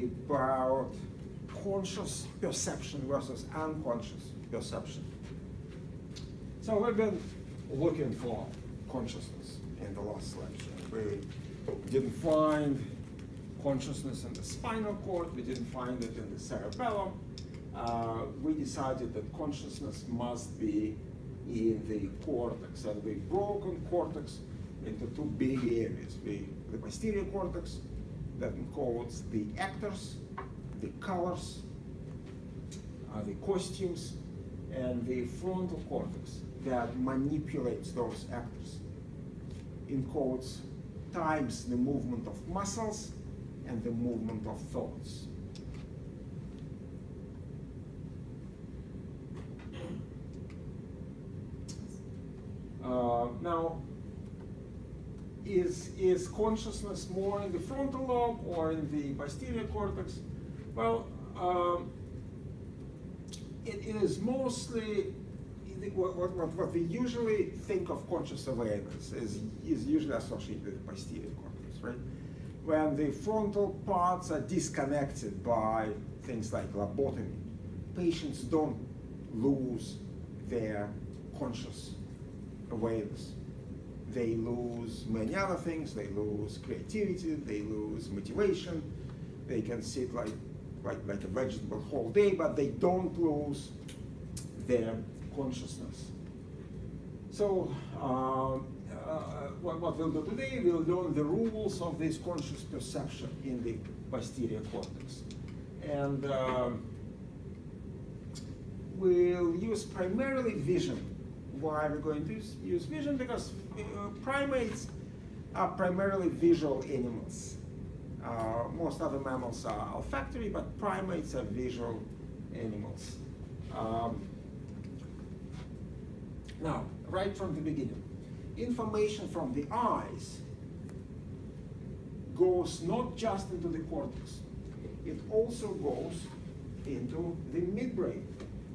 about conscious perception versus unconscious perception. So we've been looking for consciousness in the last lecture. We didn't find consciousness in the spinal cord, we didn't find it in the cerebellum. We decided that consciousness must be in the cortex, and we've broken cortex into two big areas. The posterior cortex that encodes the actors, the colors, the costumes, and the frontal cortex that manipulates those actors, encodes times the movement of muscles and the movement of thoughts. Now, is consciousness more in the frontal lobe or in the posterior cortex? Well, it is mostly, what we usually think of conscious awareness is usually associated with the posterior cortex, right? When the frontal parts are disconnected by things like lobotomy, patients don't lose their conscious awareness. They lose many other things. They lose creativity, they lose motivation, they can sit like a vegetable whole day, but they don't lose their consciousness. So what we'll do today, we'll learn the rules of this conscious perception in the posterior cortex. And we'll use primarily vision. Why we're going to use vision? Because primates are primarily visual animals. Most other mammals are olfactory, but primates are visual animals. Now, right from the beginning, information from the eyes goes not just into the cortex, it also goes into the midbrain,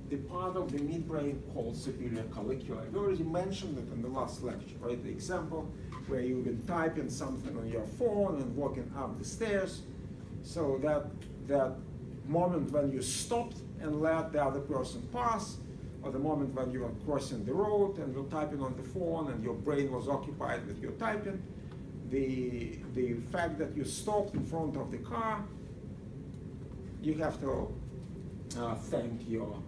the part of the midbrain called superior colliculi. We already mentioned it in the last lecture, right? The example where you've been typing something on your phone and walking up the stairs. So that moment when you stopped and let the other person pass, or the moment when you were crossing the road and you're typing on the phone and your brain was occupied with your typing, the fact that you stopped in front of the car, you have to thank your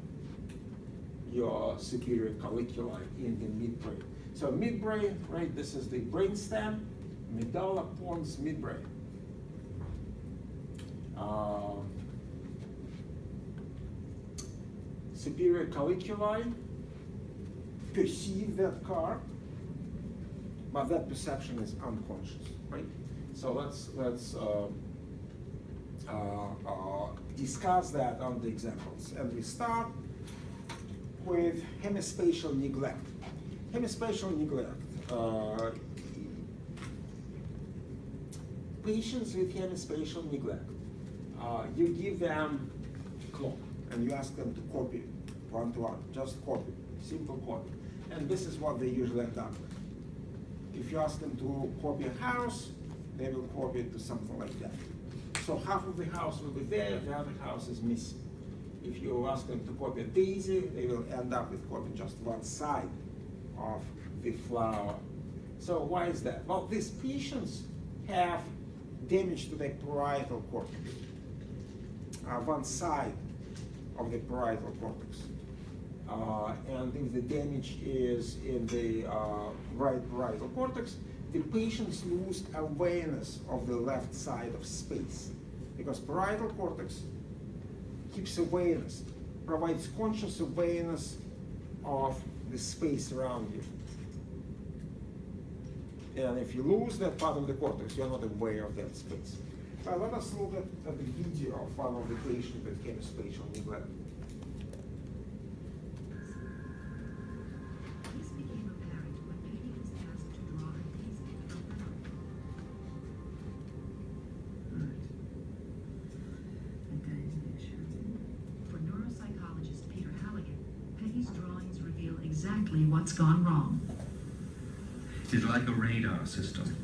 superior colliculi in the midbrain. So midbrain, right, this is the brainstem, medulla pons midbrain. Superior colliculi perceive that car, but that perception is unconscious, right? So let's discuss that on the examples. And we start with hemispatial neglect. Hemispatial neglect. Patients with hemispatial neglect, you give them a clock and you ask them to copy one to one, just copy, simple copy. And this is what they usually end up with. If you ask them to copy a house, they will copy it to something like that. So half of the house will be there, the other house is missing. If you ask them to copy a daisy, they will end up with copying just one side of the flower. So why is that? Well, these patients have damage to their parietal cortex, one side of the parietal cortex. And if the damage is in the right parietal cortex, the patients lose awareness of the left side of space, because parietal cortex keeps awareness, provides conscious awareness of the space around you. And if you lose that part of the cortex, you're not aware of that space. Let us look at the video of one of the patients with hemispatial neglect. This became apparent when Peggy was asked to draw a daisy from her notebook. Right. A daisy, sure. For neuropsychologist Peter Halligan, Peggy's drawings reveal exactly what's gone wrong. It's like a radar system.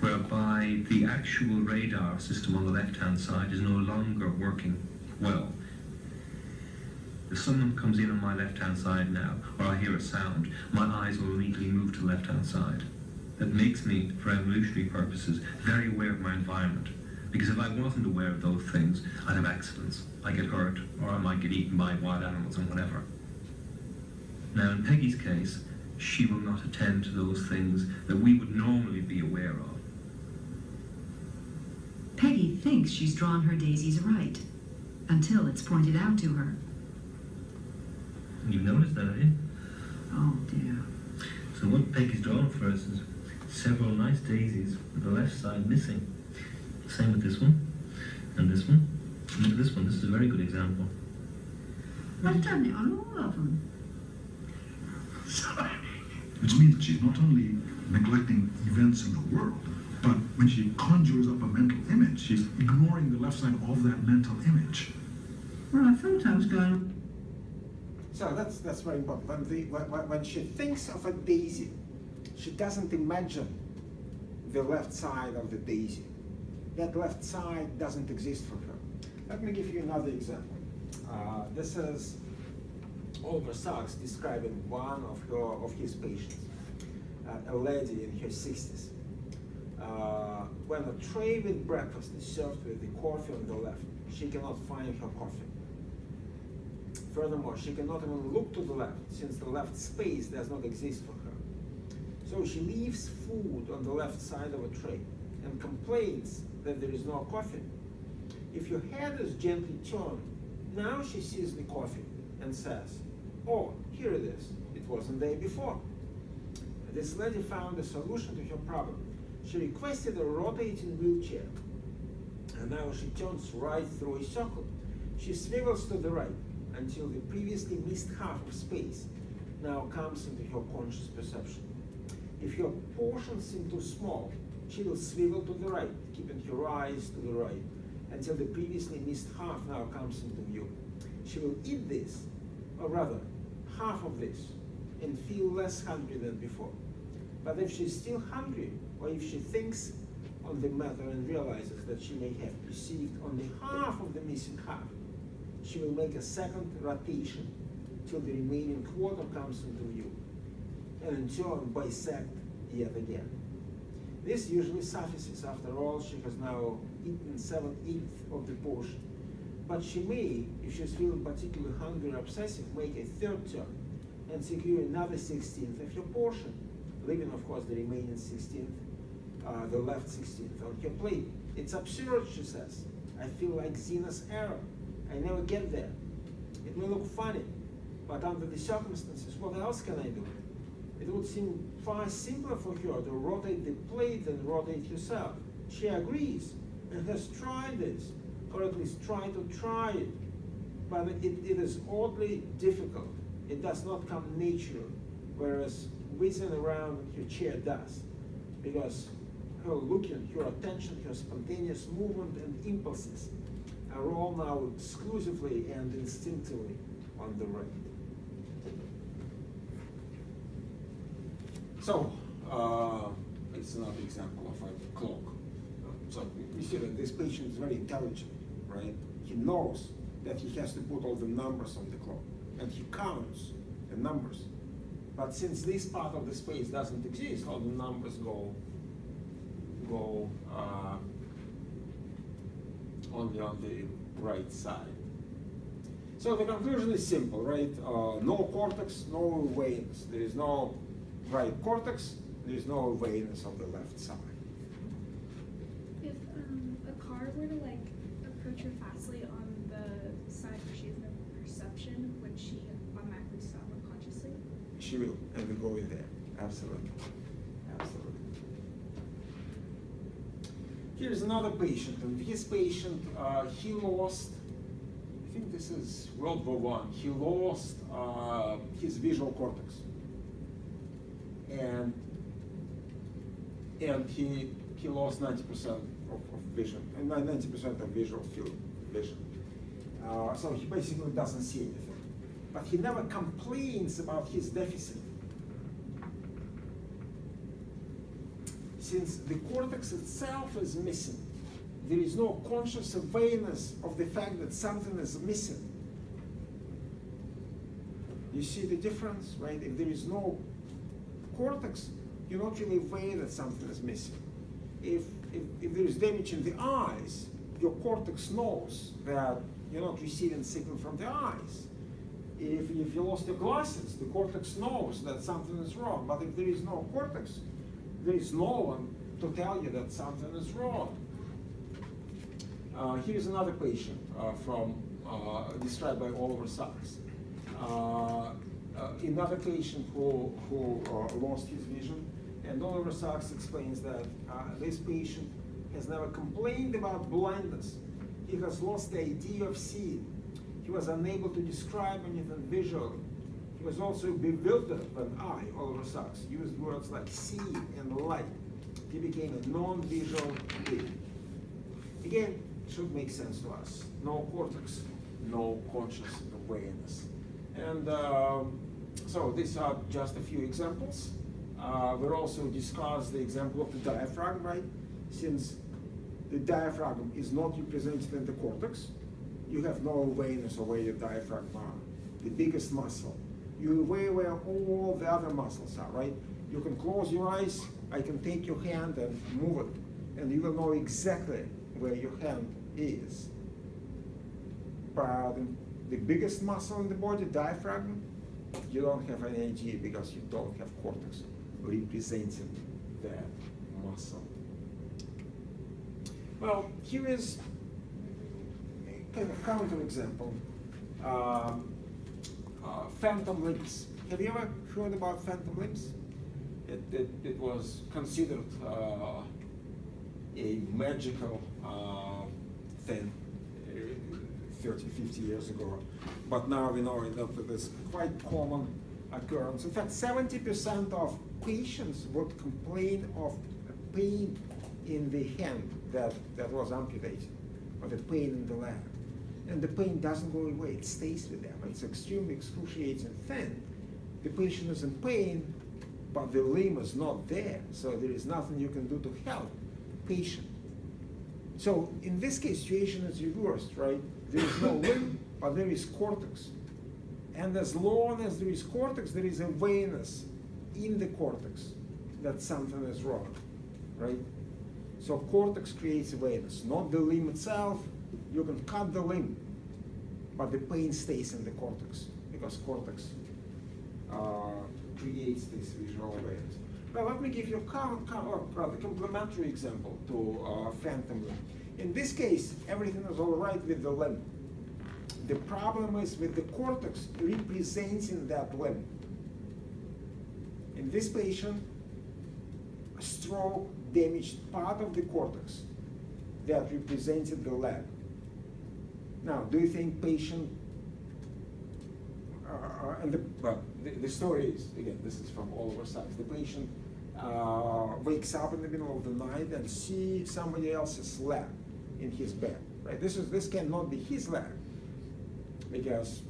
whereby the actual radar system on the left-hand side is no longer working well. If someone comes in on my left-hand side now, or I hear a sound, my eyes will immediately move to the left-hand side. That makes me, for evolutionary purposes, very aware of my environment. Because if I wasn't aware of those things, I'd have accidents. I get hurt, or I might get eaten by wild animals and whatever. Now, in Peggy's case, she will not attend to those things that we would normally be aware of. Peggy thinks she's drawn her daisies right, until it's pointed out to her. You've noticed that, have you? Oh dear. So what Peggy's drawn for us is several nice daisies with the left side missing. Same with this one, and this one, and look at this one. This is a very good example. I've done it on all of them. Which means that she's not only neglecting events in the world, but when she conjures up a mental image, she's ignoring the left side of that mental image. Well, I thought I was going. So that's very important. When she thinks of a daisy, she doesn't imagine the left side of the daisy. That left side doesn't exist for her. Let me give you another example. This is Oliver Sacks describing one of his patients, a lady in her 60s. When a tray with breakfast is served with the coffee on the left, she cannot find her coffee. Furthermore, she cannot even look to the left, since the left space does not exist for her. So she leaves food on the left side of a tray and complains that there is no coffee. If your head is gently turned, now she sees the coffee and says, "Oh, here it is. It wasn't there before." This lady found a solution to her problem. She requested a rotating wheelchair, and now she turns right through a circle. She swivels to the right until the previously missed half of space now comes into her conscious perception. If her portions seem too small, she will swivel to the right, keeping her eyes to the right, until the previously missed half now comes into view. She will eat this, or rather, half of this, and feel less hungry than before. But if she's still hungry, or if she thinks on the matter and realizes that she may have received only half of the missing half, she will make a second rotation till the remaining quarter comes into view, and in turn bisect yet again. This usually suffices. After all, she has now eaten 7/8 of the portion. But she may, if she's feeling particularly hungry or obsessive, make a third turn and secure another 16th of her portion, leaving, of course, the remaining 16th, the left 16th on her plate. It's absurd, she says. I feel like Zena's error. I never get there. It may look funny, but under the circumstances, what else can I do? It would seem far simpler for her to rotate the plate than rotate herself. She agrees and has tried this, or at least tried to try it, but it is oddly difficult. It does not come natural, whereas whizzing around her chair does, because her looking, her attention, her spontaneous movement and impulses are all now exclusively and instinctively on the right. So, it's another example of a clock. So you see that this patient is very intelligent, right? He knows that he has to put all the numbers on the clock, and he counts the numbers. But since this part of the space doesn't exist, all the numbers go only on the right side. So the conclusion is simple, right? No cortex, no awareness. There is no right cortex, there is no awareness of the left side. If a car were to like approach her fastly on the side where she has no perception, would she automatically stop unconsciously? She will, and we go in there. Absolutely. Absolutely. Here's another patient, and this patient, he lost, I think this is World War I, he lost his visual cortex. And he lost 90% of vision, and 90% of visual field vision. So he basically doesn't see anything. But he never complains about his deficit. since the cortex itself is missing, there is no conscious awareness of the fact that something is missing. You see the difference, right? If there is no cortex, you're not really aware that something is missing. If there is damage in the eyes, your cortex knows that you're not receiving signal from the eyes. If you lost your glasses, the cortex knows that something is wrong. But if there is no cortex, there is no one to tell you that something is wrong. Here's another patient described by Oliver Sacks. Another patient who lost his vision, and Oliver Sacks explains that this patient has never complained about blindness. He has lost the idea of seeing. He was unable to describe anything visually. He was also bewildered when Oliver Sacks, used words like see and light. He became a non-visual being. Again, it should make sense to us. No cortex, no conscious awareness. And so these are just a few examples. We'll also discuss the example of the diaphragm, right? Since the diaphragm is not represented in the cortex, you have no awareness of where your diaphragm are, the biggest muscle. You're aware where all the other muscles are, right? You can close your eyes, I can take your hand and move it, and you will know exactly where your hand is. But the biggest muscle in the body, diaphragm, you don't have any idea because you don't have cortex representing that muscle. Well, here is a kind of counterexample. Phantom limbs. Have you ever heard about phantom limbs? It was considered a magical thing 30, 50 years ago. But now we know that it's quite common occurrence. In fact, 70% of patients would complain of pain in the hand that was amputated, or the pain in the leg. And the pain doesn't go away, it stays with them. It's extremely excruciating thing. The patient is in pain, but the limb is not there, so there is nothing you can do to help the patient. So in this case, situation is reversed, right? There is no limb, but there is cortex. And as long as there is cortex, there is awareness in the cortex that something is wrong, right? So cortex creates awareness, not the limb itself. You can cut the limb, but the pain stays in the cortex because cortex creates this visual awareness. Well, let me give you a complementary example to phantom limb. In this case, everything is all right with the limb. The problem is with the cortex representing that limb. In this patient, a stroke damaged part of the cortex that represented the leg. Now, do you think patient, the story is, again, this is from Oliver Sacks, the patient wakes up in the middle of the night and sees somebody else's leg in his bed, right? This cannot be his leg because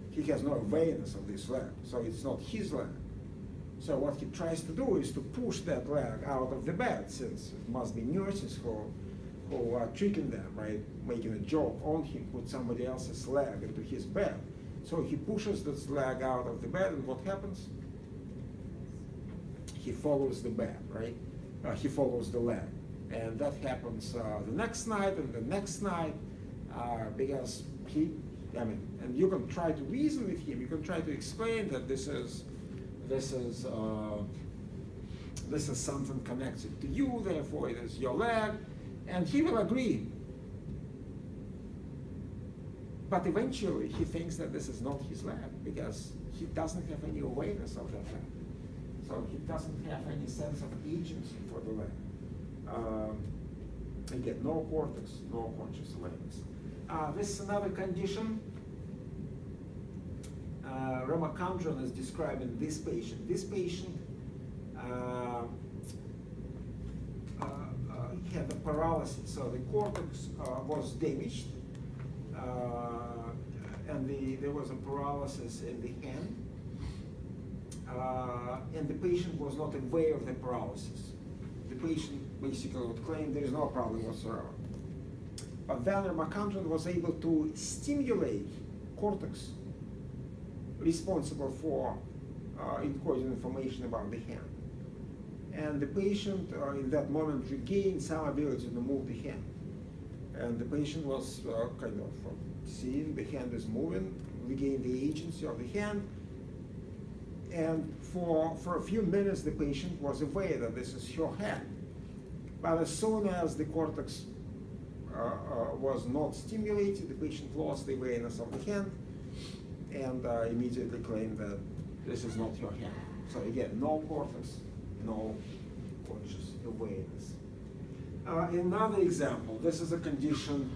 he has no awareness of this leg, so it's not his leg. So what he tries to do is to push that leg out of the bed, since it must be nurses who are tricking them, right? Making a joke on him, put somebody else's leg into his bed. So he pushes this leg out of the bed, and what happens? He follows the bed, right? He follows the leg. And that happens the next night and the next night, because and you can try to reason with him, you can try to explain that this is something connected to you, therefore it is your leg, and he will agree. But eventually he thinks that this is not his leg because he doesn't have any awareness of that leg. So he doesn't have any sense of agency for the leg. Again, no cortex, no conscious awareness. This is another condition. Ramachandran is describing this patient. This patient had a paralysis, so the cortex was damaged, and there was a paralysis in the hand, and the patient was not aware of the paralysis. the patient basically would claim there is no problem whatsoever. But then Ramakanjan was able to stimulate cortex responsible for encoding information about the hand. And the patient in that moment regained some ability to move the hand. And the patient was kind of seeing the hand is moving, regained the agency of the hand. And for a few minutes, the patient was aware that this is her hand. But as soon as the cortex was not stimulated, the patient lost the awareness of the hand and immediately claimed that this is not your hand. So again, no cortex, no conscious awareness. Another example, this is a condition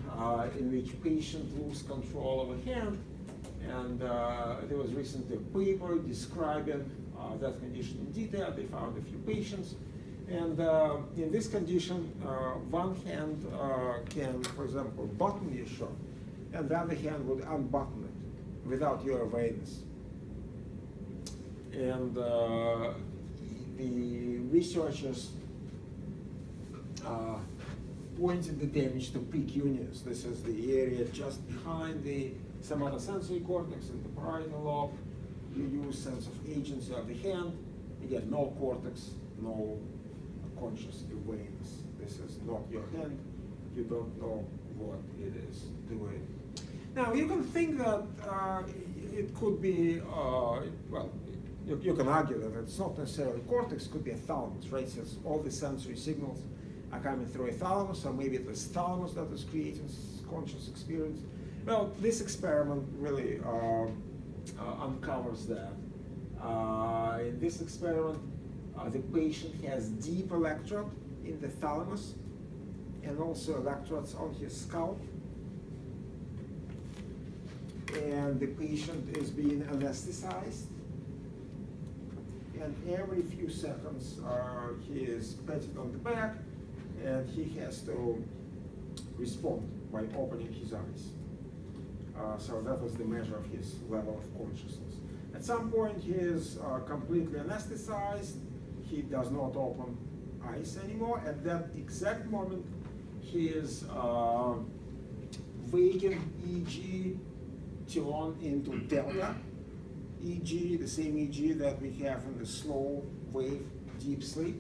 in which patient lose control of a hand, and there was recently a paper describing that condition in detail. They found a few patients, and in this condition, one hand can, for example, button your shirt, and the other hand would unbutton it without your awareness. And the researchers pointed the damage to precuneus. This is the area just behind the somatosensory cortex in the parietal lobe. You use sense of agency of the hand. Again, no cortex, no conscious awareness. This is not your hand. You don't know what it is doing. Now, you can think that it could be, well, you can argue that it's not necessarily cortex, it could be a thalamus, right? Since all the sensory signals are coming through a thalamus, or maybe it was thalamus that is creating conscious experience. Well, this experiment really uncovers that. In this experiment, the patient has deep electrode in the thalamus and also electrodes on his scalp. And the patient is being anesthetized. And every few seconds, he is patted on the back, and he has to respond by opening his eyes. So that was the measure of his level of consciousness. At some point, he is completely anesthetized. He does not open eyes anymore. At that exact moment, he is waking EG turn into delta EG, the same EG that we have in the slow wave deep sleep.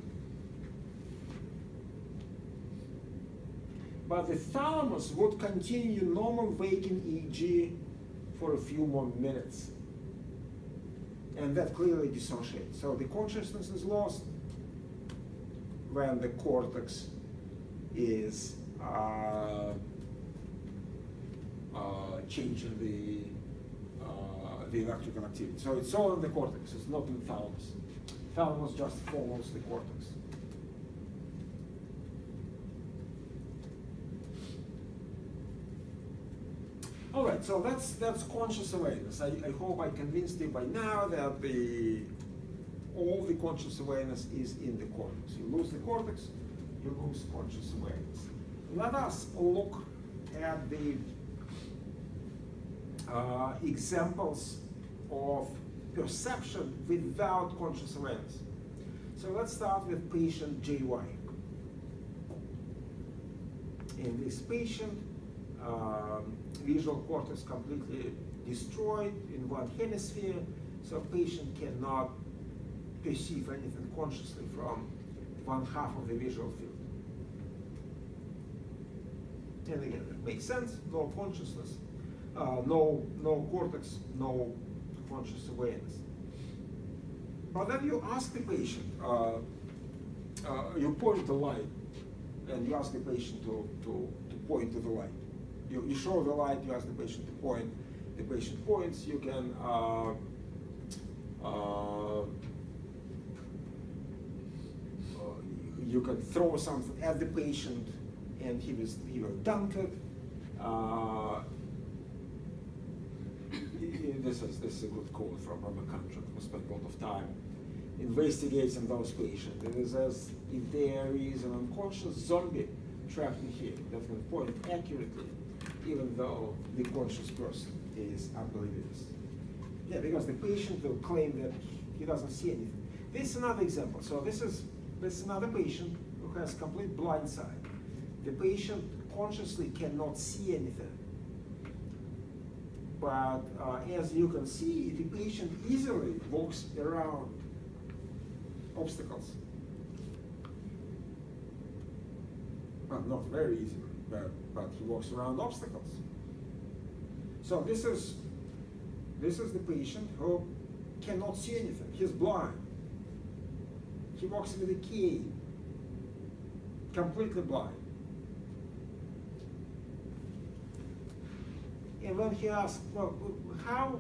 But the thalamus would continue normal waking EG for a few more minutes. And that clearly dissociates. So the consciousness is lost when the cortex is changing the electrical activity. So it's all in the cortex, it's not in the thalamus. Thalamus just follows the cortex. All right, so that's conscious awareness. I hope I convinced you by now that all the conscious awareness is in the cortex. You lose the cortex, you lose conscious awareness. Let us look at the examples of perception without conscious awareness. So let's start with patient JY. In this patient, visual cortex completely destroyed in one hemisphere, so patient cannot perceive anything consciously from one half of the visual field. And again, that makes sense, no consciousness, no cortex, no conscious awareness. But then you ask the patient, you point the light, and you ask the patient to point to the light. You show the light, you ask the patient to point, the patient points, you can throw something at the patient and he will dunk it. This is a good quote from Ramakanjan, who spent a lot of time investigating those patients. It is as if there is an unconscious zombie trapped in here that can point accurately, even though the conscious person is oblivious. Yeah, because the patient will claim that he doesn't see anything. This is another example. So this is another patient who who has complete blind side. The patient consciously cannot see anything. But as you can see, the patient easily walks around obstacles. Well, not very easily, but he walks around obstacles. So this is the patient who cannot see anything. He's blind. He walks with a cane, completely blind. And when he asks, well, how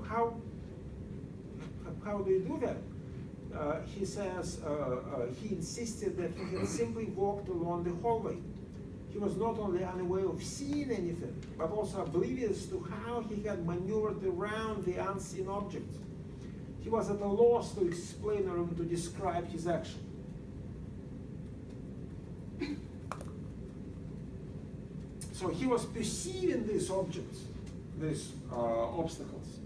do you do that? He says he insisted that he had simply walked along the hallway. He was not only unaware of seeing anything, but also oblivious to how he had maneuvered around the unseen objects. He was at a loss to explain or even to describe his action. So he was perceiving these objects, these obstacles,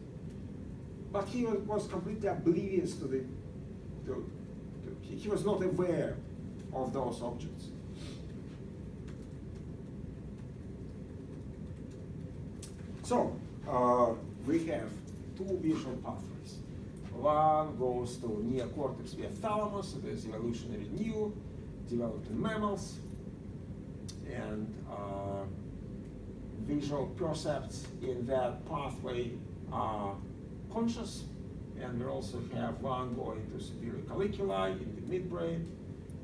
but he was completely oblivious to the. He was not aware of those objects. So we have two visual pathways. One goes to neocortex via thalamus, it is evolutionary new, developed in mammals, and visual percepts in that pathway are conscious, and we also have one going to superior colliculi in the midbrain,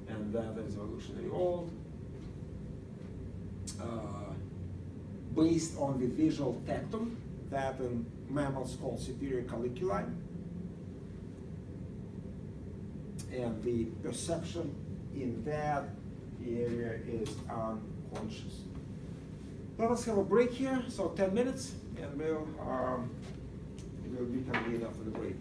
and that is evolutionary old, based on the visual tectum that in mammals called superior colliculi, and the perception in that area is unconscious. Let us have a break here, so 10 minutes, and we'll reconvene after the break.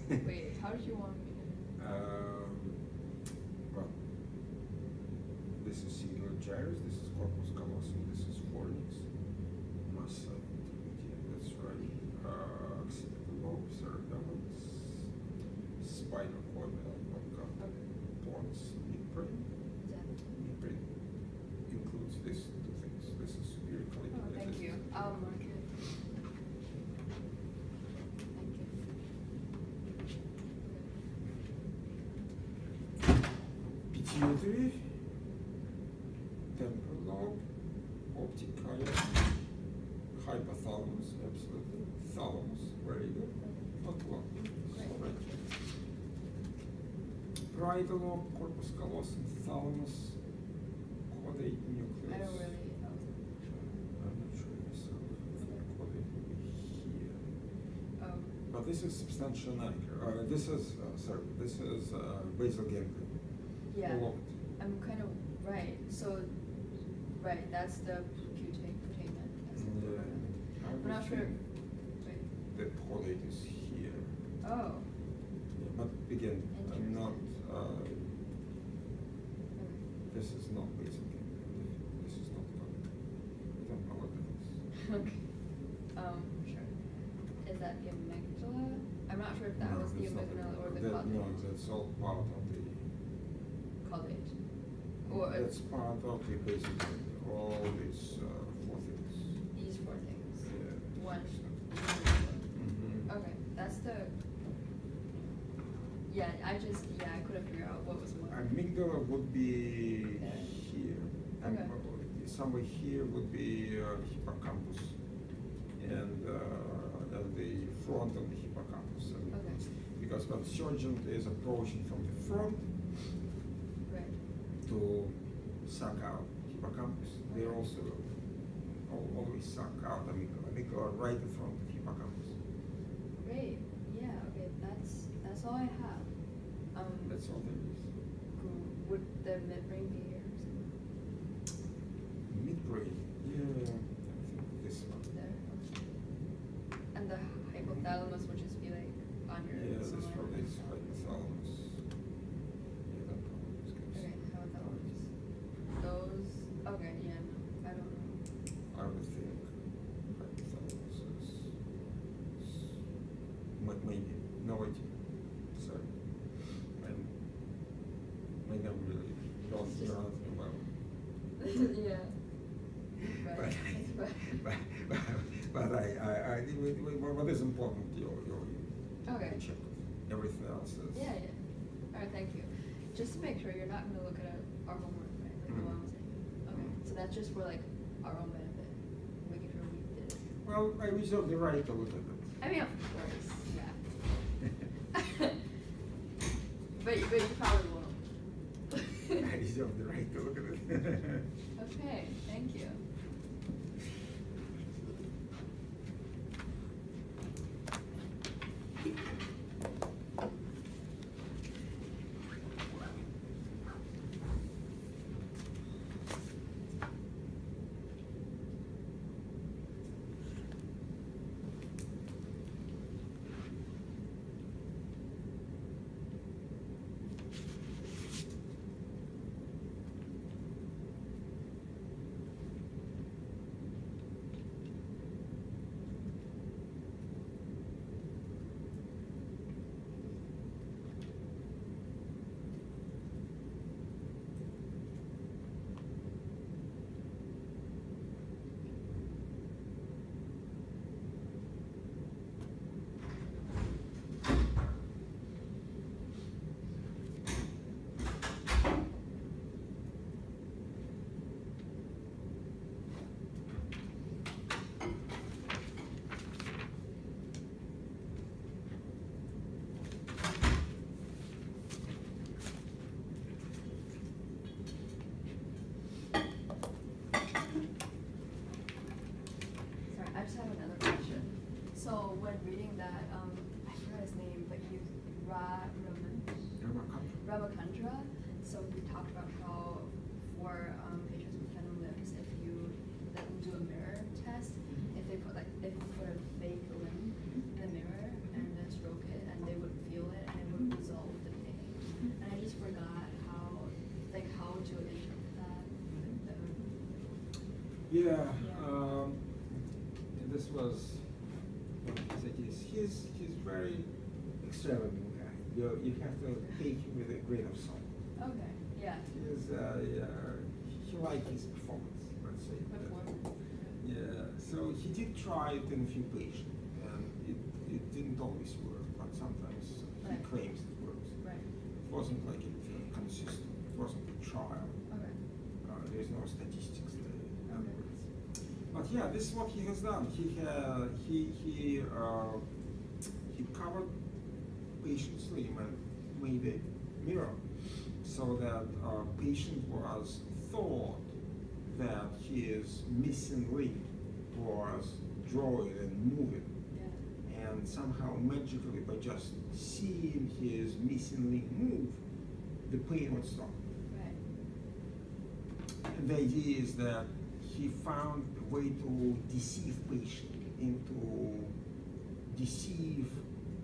Wait, how did you want me to? Well, this is singular gyrus, this is corpus callosum, this is fornix, massa intermedia, that's right. Occipital lobe, cerebellum, spinal cord, pons, midbrain. Midbrain includes these two things. This is superior colliculi. Oh, thank you. I'll mark it. Pituitary, temporal lobe, optic chiasm, hypothalamus, absolutely, thalamus, very good, not long. Parietal lobe, corpus callosum, thalamus, caudate nucleus. I don't really know. I'm not sure myself. Caudate will be here. Oh. But this is substantia nigra. This is basal ganglion. Yeah, All of it. I'm kind of right. So, right, that's the putamen. That's the putamen. I'm not sure. Wait. The caudate is here. Oh. Yeah, but again, I'm not. This is not basal ganglion. This is not caudate. I don't know what that is. Okay. Sure. Is that the amygdala? I'm not sure if that No, was the that's not amygdala or the that, caudate. no, that's all part of the. Caudate. Or That's part of the basic ganglion. All these four things. these four things. Yeah. One. Mhm. Okay, that's the. Yeah, I couldn't figure out what was what. Amygdala would be There. here. Okay. Somewhere here would be hippocampus, and the front of the hippocampus. And Okay. we because when surgeon is approaching from the front Right. to suck out hippocampus, they also always suck out amygdala right in front of hippocampus. Great. Yeah. Okay. That's all I have. That's all there is. Would the midbrain be here? Or something? Midbrain, yeah, I think this one. There. Okay. And the hypothalamus would just be like on your. Yeah, this somewhere? probably is hypothalamus. Yeah, that probably is good. Okay. Hypothalamus. Those. Okay. Yeah. No, I don't know. I would think hypothalamus is maybe, no idea, sorry. Maybe I'm really don't It's just- me well. Yeah. Right. But what is important, you Okay. check. Everything else is. Yeah, yeah. Alright, thank you. Just to make sure, you're not gonna look at our homework, right? Like the one I'm saying. Okay, so that's just for like our own benefit, making sure we did it. Well, I reserve the right to look at it. I mean, of course, yeah. but you probably won't. I reserve the right to look at it. Okay, thank you. Sorry, I just have another question. So when reading that, I forgot his name, but he Ramachandra. So we talked about how for patients with phantom limbs, if you let them do a mirror test, if you put a fake limb in the mirror and then stroke it, and they would feel it and it would resolve the pain. And I just forgot how to interpret that. Yeah, Yeah. this was one of his ideas. He's very extravagant guy. You have to take him with a grain of salt. Okay, yeah. He liked his performance, let's say. Before. Yeah, so he did try it in a few patients, and it didn't always work, but sometimes Right. he claims it works. Right. It wasn't like it consistent, it wasn't a trial. Okay. There's no statistics there. Okay. But yeah, this is what he has done. He covered patient's limb and made a mirror so that patient was thought that his missing limb was drawing and moving. Yeah. And somehow magically, by just seeing his missing limb move, the pain would stop. Right. And the idea is that he found a way to deceive patient into deceive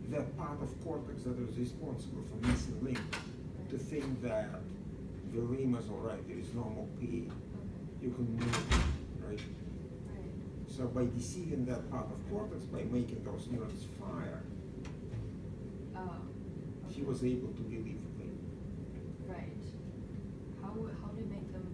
that part of cortex that is responsible for missing limb to think that the limb is all right, there is no more pain, Okay. you can move, right? Right. So by deceiving that part of cortex, by making those neurons fire, Oh. he okay. was able to relieve the pain. Right. How do you make them?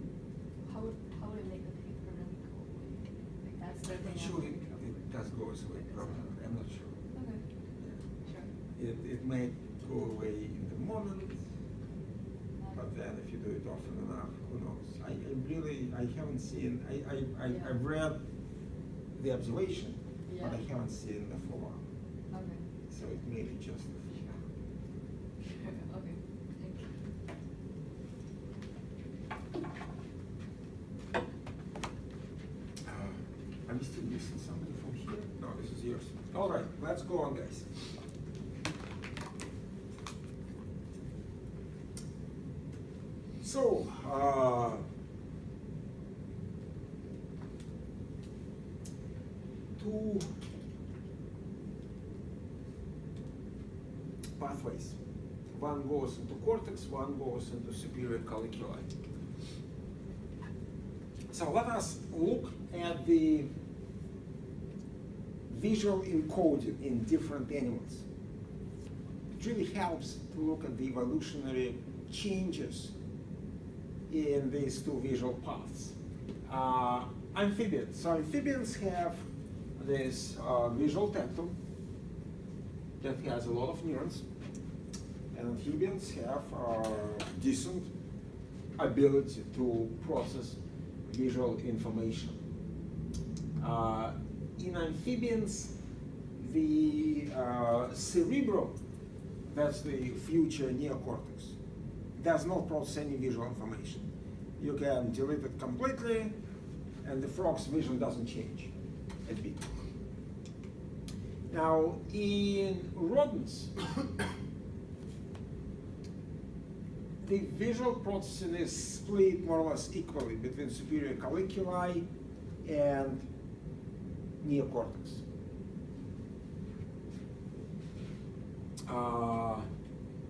How would it make the pain permanently go away? Like that's the I'm thing. not I'm sure having trouble it with. does go away, probably, I'm not sure. Okay. Yeah. Sure. It may go away in the moment, but then if you do it often enough, who knows? I haven't seen, Yeah. I've read the observation, but I Yeah. haven't seen the follow-up. Okay. So it may be just a few. Okay, thank you. I'm still missing something from here. No, this is yours. All right, let's go on, guys. So, two pathways. One goes into cortex, one goes into superior colliculi. So let us look at the visual encoding in different animals. It really helps to look at the evolutionary changes in these two visual paths. Amphibians. So amphibians have this visual tactum that has a lot of neurons, and amphibians have decent ability to process visual information. In amphibians, the cerebrum, that's the future neocortex, does not process any visual information. You can delete it completely, and the frog's vision doesn't change a bit. Now, in rodents, the visual processing is split more or less equally between superior colliculi and neocortex.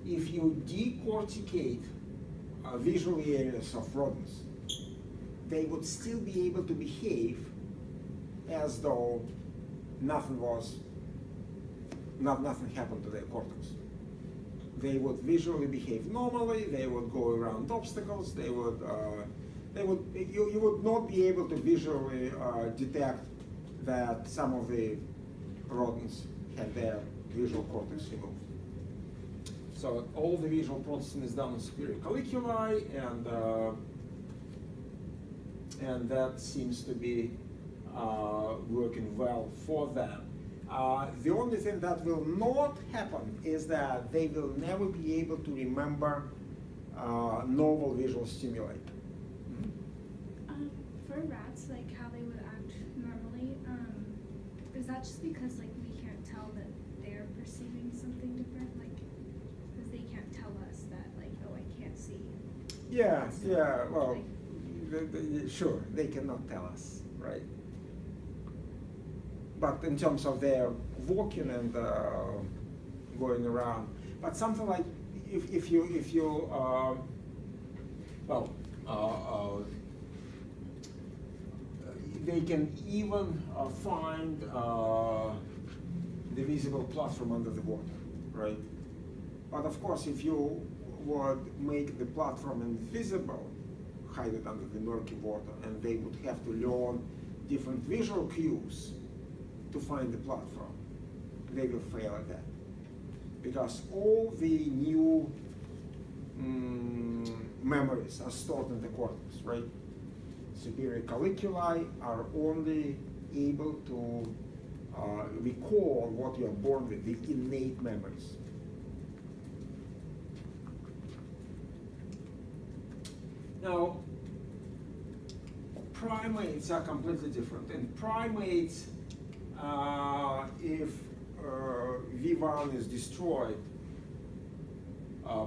If you decorticate visual areas of rodents, they would still be able to behave as though nothing happened to their cortex. They would visually behave normally. They would go around obstacles. You would not be able to visually detect that some of the rodents had their visual cortex removed. So all the visual processing is done in superior colliculi, and that seems to be working well for them. The only thing that will not happen is that they will never be able to remember novel visual stimuli. For rats, like how they would act normally, is that just because like we can't tell that they're perceiving something different? Like, because they can't tell us that, like, oh, I can't see. Yeah, So, yeah, well, like, sure, they cannot tell us, right? But in terms of their walking and going around, but something like if you they can even find the visible platform under the water, right? But of course, if you would make the platform invisible, hide it under the murky water, and they would have to learn different visual cues to find the platform, they will fail at that. Because all the new memories are stored in the cortex, right? Superior colliculi are only able to recall what you are born with, the innate memories. Now, primates are completely different. In primates, if V1 is destroyed,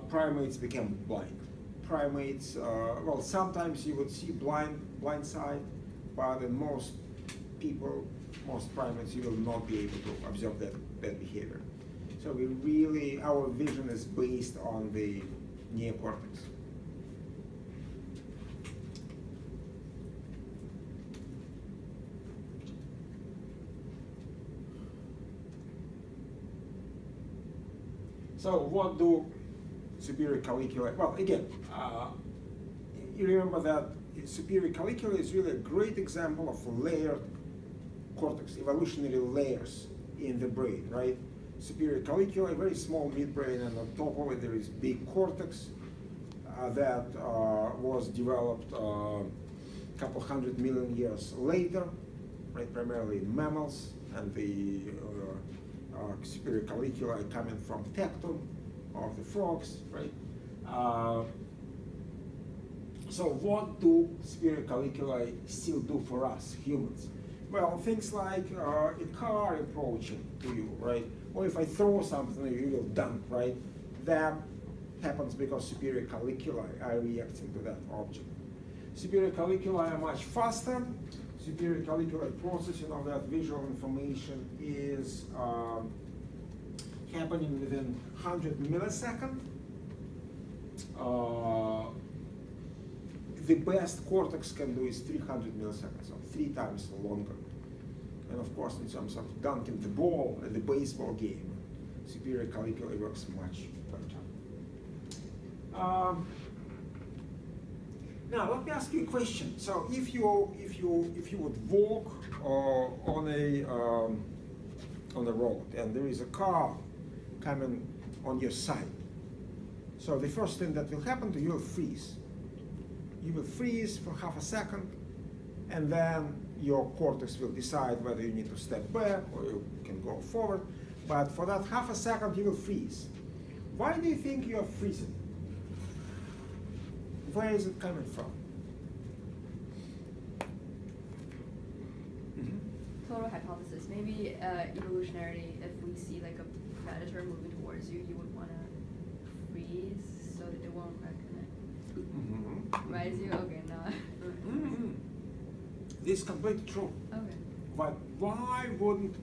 primates become blind. Primates, well, sometimes you would see blind side, but in most people, most primates, you will not be able to observe that behavior. So we really, our vision is based on the neocortex. So what do superior colliculi, well, again, you remember that superior colliculi is really a great example of layered cortex, evolutionary layers in the brain, right? Superior colliculi, very small midbrain, and on top of it there is big cortex that was developed a couple 100 million years later, right? Primarily in mammals, and the superior colliculi coming from tectum, of the frogs, right? So what do superior colliculi still do for us humans? Well, things like a car approaching to you, right? Or if I throw something, you will dump, right? That happens because superior colliculi are reacting to that object. Superior colliculi are much faster. Superior collicular processing of that visual information is happening within 100 milliseconds. The best cortex can do is 300 milliseconds, so 3 times longer. And of course, in terms of dunking the ball at the baseball game, superior colliculi works much better. Now, let me ask you a question. So, if you would walk on a road and there is a car coming on your side, so the first thing that will happen to you will freeze. You will freeze for half a second, and then your cortex will decide whether you need to step back or you can go forward. But for that half a second, you will freeze. Why do you think you are freezing? Where is it coming from? Total hypothesis. Maybe evolutionarily, if we see like a predator moving towards you, you would want to freeze so that it won't rise you. Okay, no. This is completely true. Okay. But why wouldn't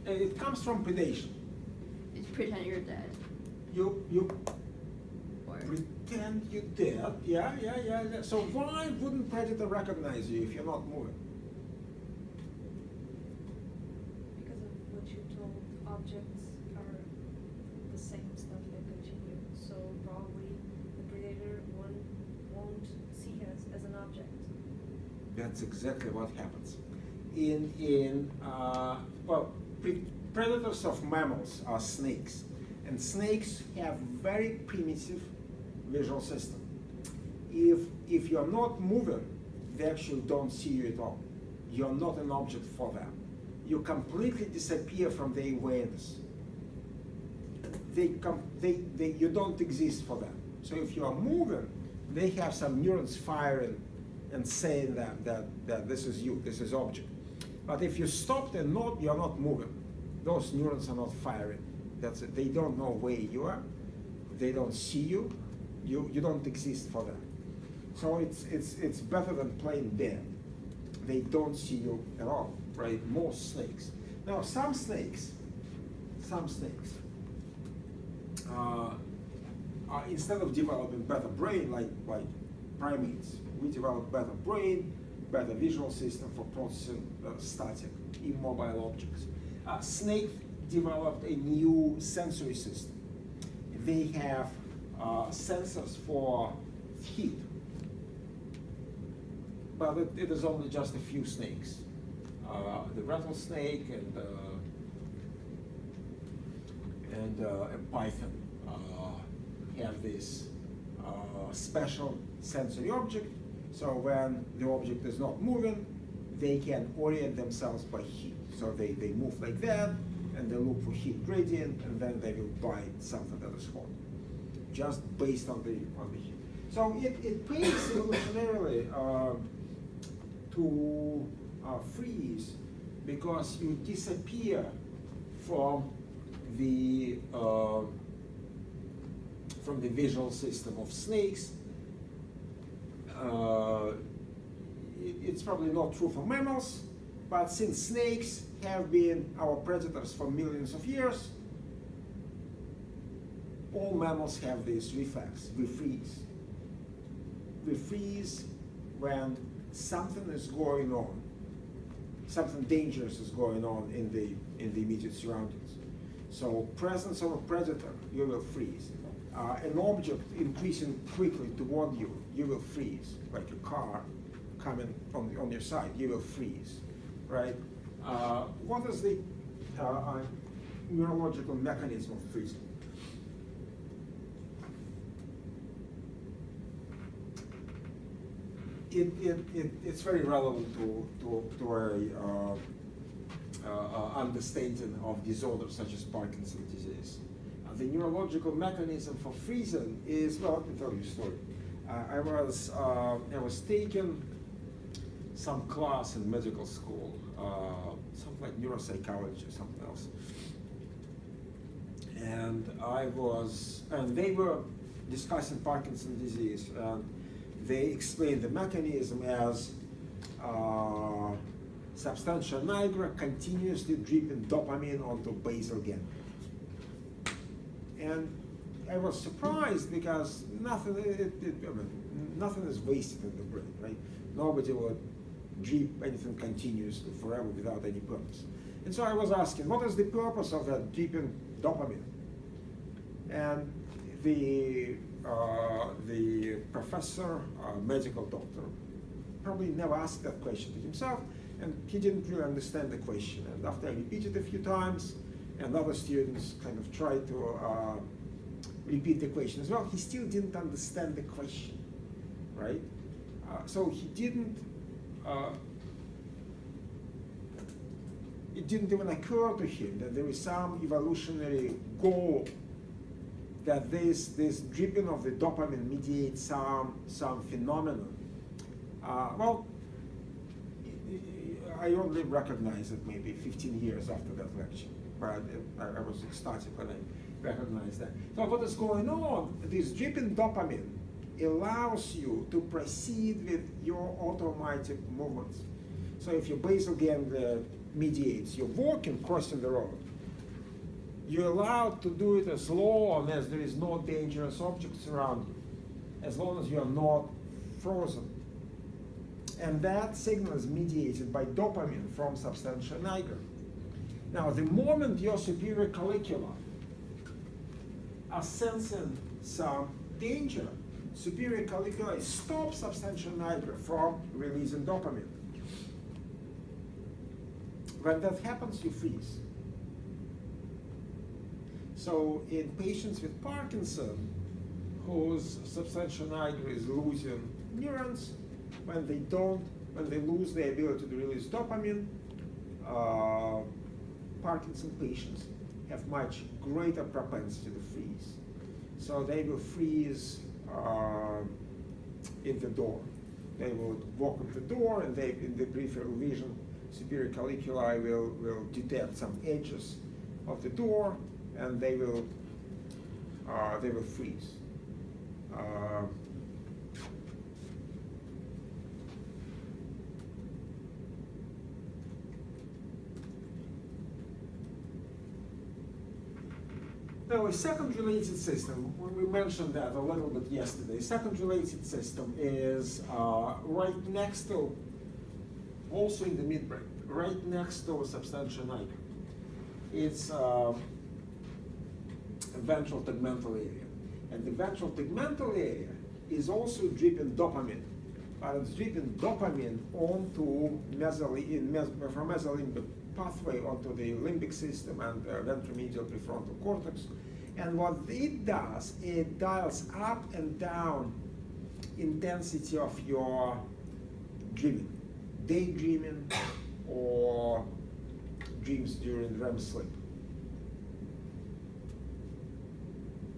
it comes from predation? It's pretend you're dead. You Or pretend you're dead. Yeah. So why wouldn't predator recognize you if you're not moving? Because of what you told, objects are the same stuff that continue. So probably the predator won't see us as an object. That's exactly what happens. Predators of mammals are snakes, and snakes have very primitive visual system. If you're not moving, they actually don't see you at all. You're not an object for them. You completely disappear from their awareness. You don't exist for them. So if you are moving, they have some neurons firing and saying that this is you, this is object. But if you stopped and you're not moving, those neurons are not firing. That's it. They don't know where you are. They don't see you. You don't exist for them. So it's better than playing dead. They don't see you at all, right? Most snakes. Now some snakes, instead of developing better brain like primates, we develop better brain, better visual system for processing static, immobile objects. Snake developed a new sensory system. They have sensors for heat, but it is only just a few snakes. The rattlesnake and a python have this special sensory object. So when the object is not moving, they can orient themselves by heat. So they move like that, and they look for heat gradient, and then they will bite something that is hot, just based on the heat. So it pays evolutionarily to freeze, because you disappear from the visual system of snakes. It's probably not true for mammals, but since snakes have been our predators for millions of years, all mammals have this reflex. We freeze. We freeze when something is going on, something dangerous is going on in the immediate surroundings. So presence of a predator, you will freeze. An object increasing quickly toward you, you will freeze. Like a car coming on your side, you will freeze, right? What is the neurological mechanism of freezing? It's very relevant to a understanding of disorders such as Parkinson's disease. the neurological mechanism for freezing is, well, let me tell you a story. I was taking some class in medical school, something like neuropsychology or something else. And they were discussing Parkinson's disease, and they explained the mechanism as substantia nigra continuously dripping dopamine onto basal ganglia. And I was surprised because nothing is wasted in the brain, right? Nobody would drip anything continuously forever without any purpose. And so I was asking, what is the purpose of that dripping dopamine? And the professor, medical doctor, probably never asked that question to himself, and he didn't really understand the question. And after I repeated a few times, and other students kind of tried to repeat the question as well, he still didn't understand the question, right? So he didn't, it didn't even occur to him that there is some evolutionary goal that this dripping of the dopamine mediates some phenomenon. Well, I only recognized it maybe 15 years after that lecture, but I was ecstatic when I recognized that. So what is going on? This dripping dopamine allows you to proceed with your automatic movements. So if your basal ganglia mediates, you're walking, crossing the road, you're allowed to do it as long as there is no dangerous objects around you, as long as you are not frozen. And that signal is mediated by dopamine from substantia nigra. Now, the moment your superior collicula are sensing some danger, superior collicula stops substantia nigra from releasing dopamine. When that happens, you freeze. So in patients with Parkinson, whose substantia nigra is losing neurons, when they lose the ability to release dopamine, Parkinson patients have much greater propensity to freeze. So they will freeze in the door. They will walk in the door, and in the peripheral vision, superior colliculi will detect some edges of the door, and they will freeze. Now, a second related system, we mentioned that a little bit yesterday. A second related system is right next to, also in the midbrain, right next to substantia nigra. It's ventral tegmental area. And the ventral tegmental area is also dripping dopamine, but it's dripping dopamine onto from mesolimbic pathway onto the limbic system and ventromedial prefrontal cortex. And what it does, it dials up and down intensity of your dreaming, daydreaming, or dreams during REM sleep.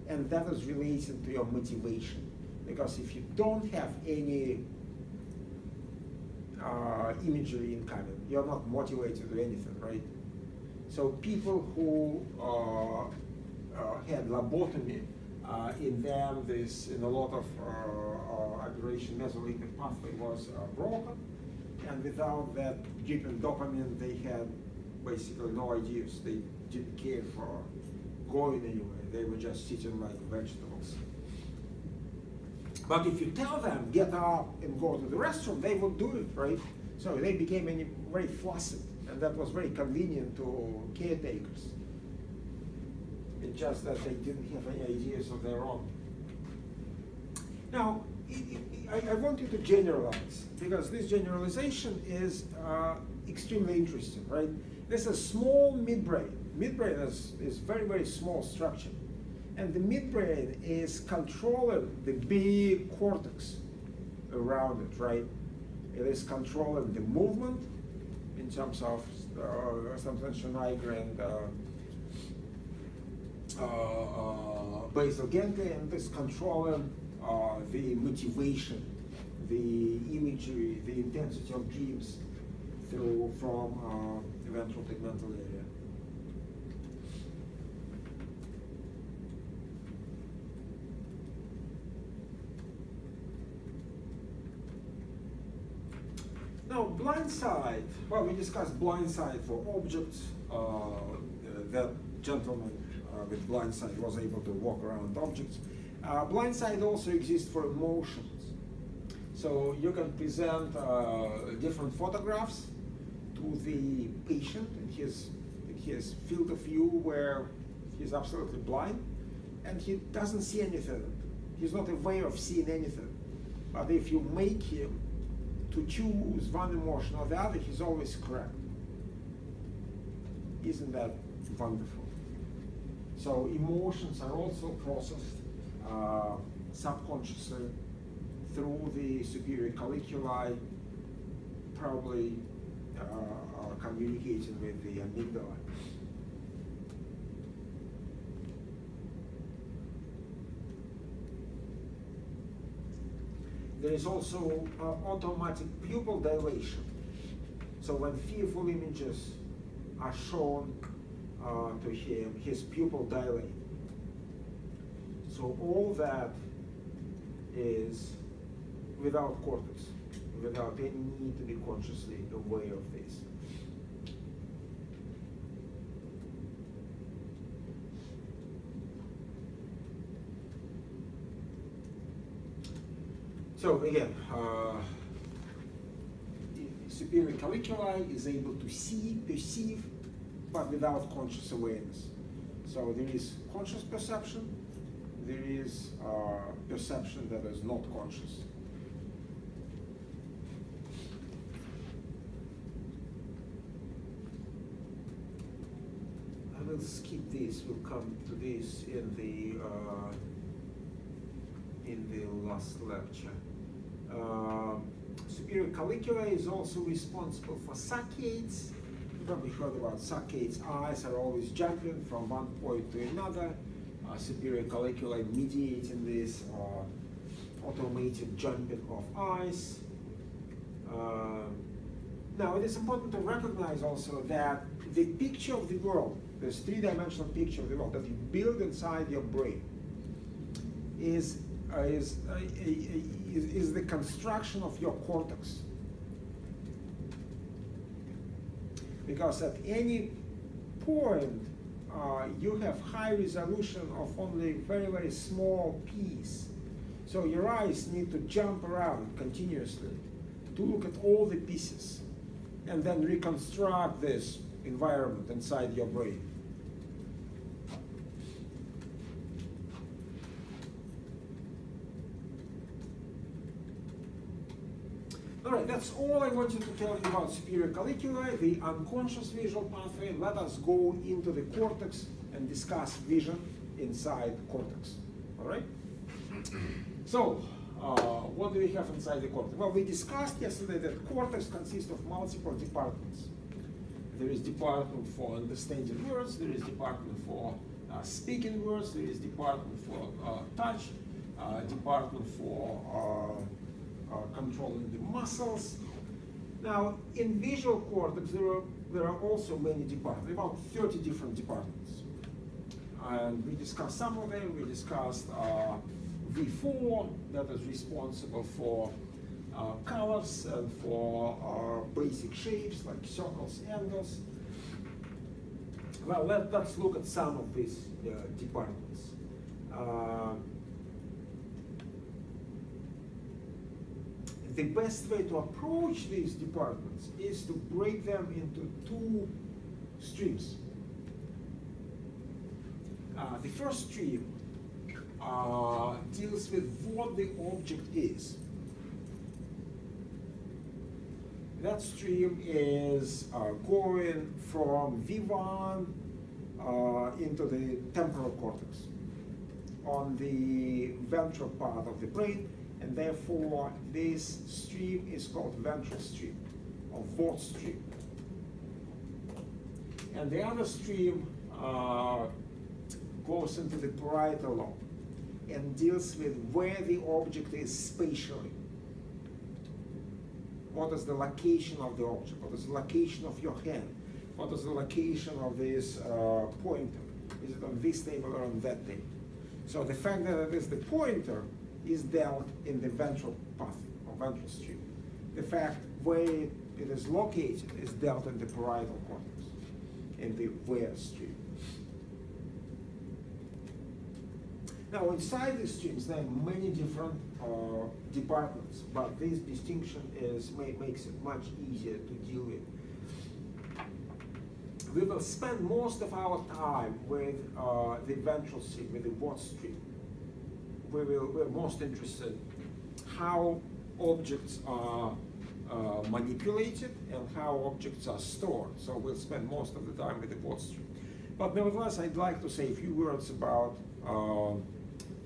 And that is related to your motivation, because if you don't have any imagery incoming, you're not motivated to do anything, right? So people who had lobotomy, in them in a lot of aberration mesolimbic pathway was broken, and without that dripping dopamine, they had basically no ideas. They didn't care for going anywhere. They were just sitting like vegetables. But if you tell them, get up and go to the restroom, they would do it, right? So they became very flaccid, and that was very convenient to caretakers. It's just that they didn't have any ideas of their own. Now, I want you to generalize, because this generalization is extremely interesting, right? There's a small midbrain. Midbrain is very, very small structure. And the midbrain is controlling the big cortex around it, right? It is controlling the movement in terms of substantia nigra basal ganglia, and this controlling the motivation, the imagery, the intensity of dreams from ventral tegmental area. Now, blind side. Well, we discussed blind side for objects. That gentleman with blind side was able to walk around objects. Blind side also exists for emotions. So you can present different photographs to the patient in his field of view where he's absolutely blind and he doesn't see anything. He's not aware of seeing anything. But if you make him to choose one emotion or the other, he's always correct. Isn't that wonderful? So emotions are also processed subconsciously through the superior colliculi, probably communicating with the amygdala. There is also automatic pupil dilation. So when fearful images are shown to him, his pupil dilate. So all that is without cortex, without any need to be consciously aware of this. So again, superior colliculi is able to see, perceive, but without conscious awareness. So there is conscious perception, there is perception that is not conscious. I will skip this, we'll come to this in the last lecture. Superior colliculi is also responsible for saccades. You probably heard about saccades. Eyes are always jumping from one point to another. Superior colliculi mediating this automated jumping of eyes. Now, it is important to recognize also that the picture of the world, this three-dimensional picture of the world that you build inside your brain, is the construction of your cortex. Because at any point, you have high resolution of only very, very small piece. So your eyes need to jump around continuously to look at all the pieces and then reconstruct this environment inside your brain. All right, that's all I wanted to tell you about superior colliculi, the unconscious visual pathway. Let us go into the cortex and discuss vision inside cortex. All right? So, what do we have inside the cortex? Well, we discussed yesterday that cortex consists of multiple departments. There is department for understanding words, there is department for speaking words, there is department for touch, department for controlling the muscles. Now, in visual cortex, there are also many departments, about 30 different departments. And we discussed some of them. We discussed V4, that is responsible for colors and for basic shapes like circles, angles. Well, let's look at some of these departments. The best way to approach these departments is to break them into two streams. The first stream deals with what the object is. That stream is going from V1 into the temporal cortex on the ventral part of the brain, and therefore this stream is called ventral stream or Vought stream. And the other stream goes into the parietal lobe and deals with where the object is spatially. What is the location of the object? What is the location of your hand? What is the location of this pointer? Is it on this table or on that table? So the fact that it is the pointer is dealt in the ventral path or ventral stream. The fact where it is located is dealt in the parietal cortex, in the where stream. Now, inside the streams, there are many different departments, but this distinction makes it much easier to deal with. We will spend most of our time with the ventral stream, with the what stream. We're most interested in how objects are manipulated and how objects are stored. So we'll spend most of the time with the what stream. But nevertheless, I'd like to say a few words about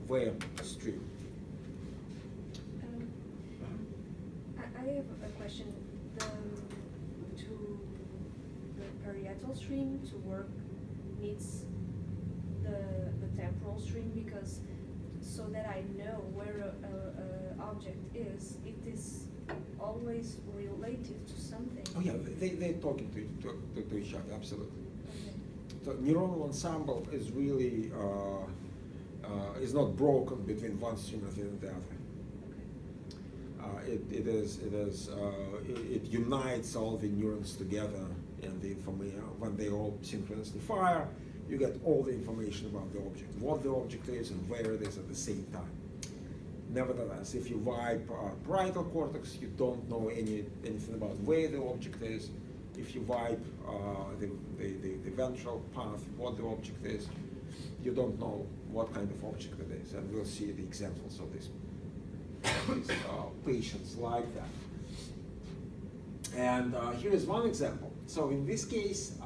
where stream. I have a question. To the parietal stream to work needs the temporal stream, because so that I know where a object is, it is always related to something. Oh yeah, they're talking to each other, absolutely. Okay. The neuronal ensemble is really is not broken between one stream and the other. It unites all the neurons together, and the information, when they all synchronously fire, you get all the information about the object, what the object is and where it is at the same time. Nevertheless, if you wipe parietal cortex, you don't know anything about where the object is. If you wipe the ventral path, what the object is, you don't know what kind of object it is, and we'll see the examples of these patients like that. And here is one example. So in this case,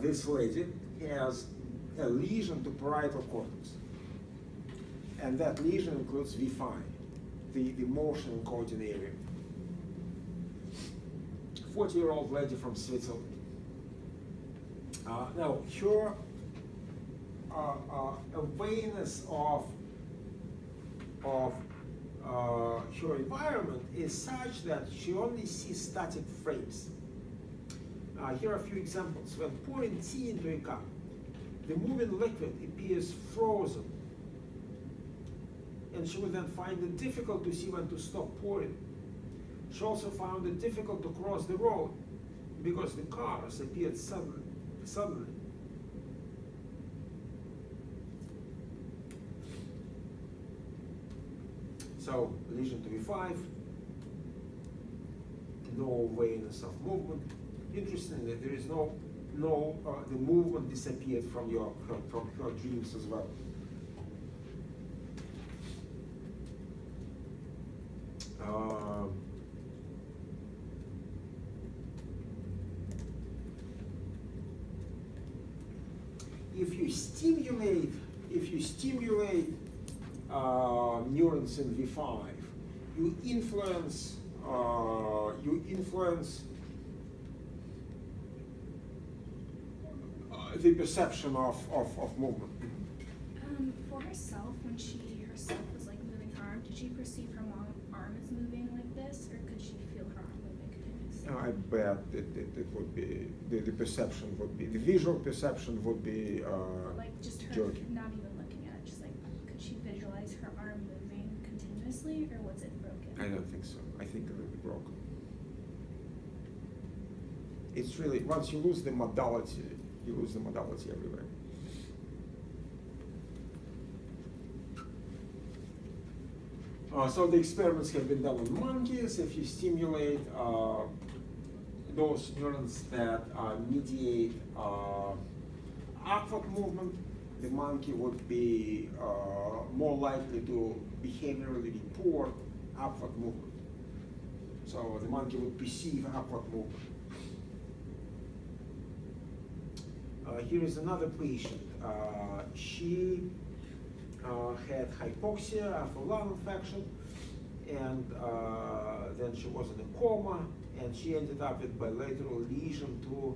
this lady has a lesion to parietal cortex, and that lesion includes V5, the motion encoding area. 40-year-old lady from Switzerland. Now, her awareness of her environment is such that she only sees static frames. Here are a few examples. When pouring tea into a cup, the moving liquid appears frozen, and she would then find it difficult to see when to stop pouring. She also found it difficult to cross the road because the cars appeared suddenly. So, lesion to V5, no awareness of movement. Interestingly, there is no the movement disappeared from your dreams as well. If you stimulate neurons in V5, you influence the perception of movement. For herself, when she herself was like moving her arm, did she perceive her arm as moving like this, or could she feel her arm moving continuously? I bet it would be, the perception would be, the visual perception would be Like just her jerky. not even looking at it, just like, could she visualize her arm moving continuously, or was it broken? I don't think so. I think it will be broken. It's really, once you lose the modality, you lose the modality everywhere. So the experiments have been done on monkeys. If you stimulate those neurons that mediate upward movement, the monkey would be more likely to behaviorally report upward movement. So the monkey would perceive upward movement. Here is another patient. She had hypoxia after lung infection, and then she was in a coma, and she ended up with bilateral lesion to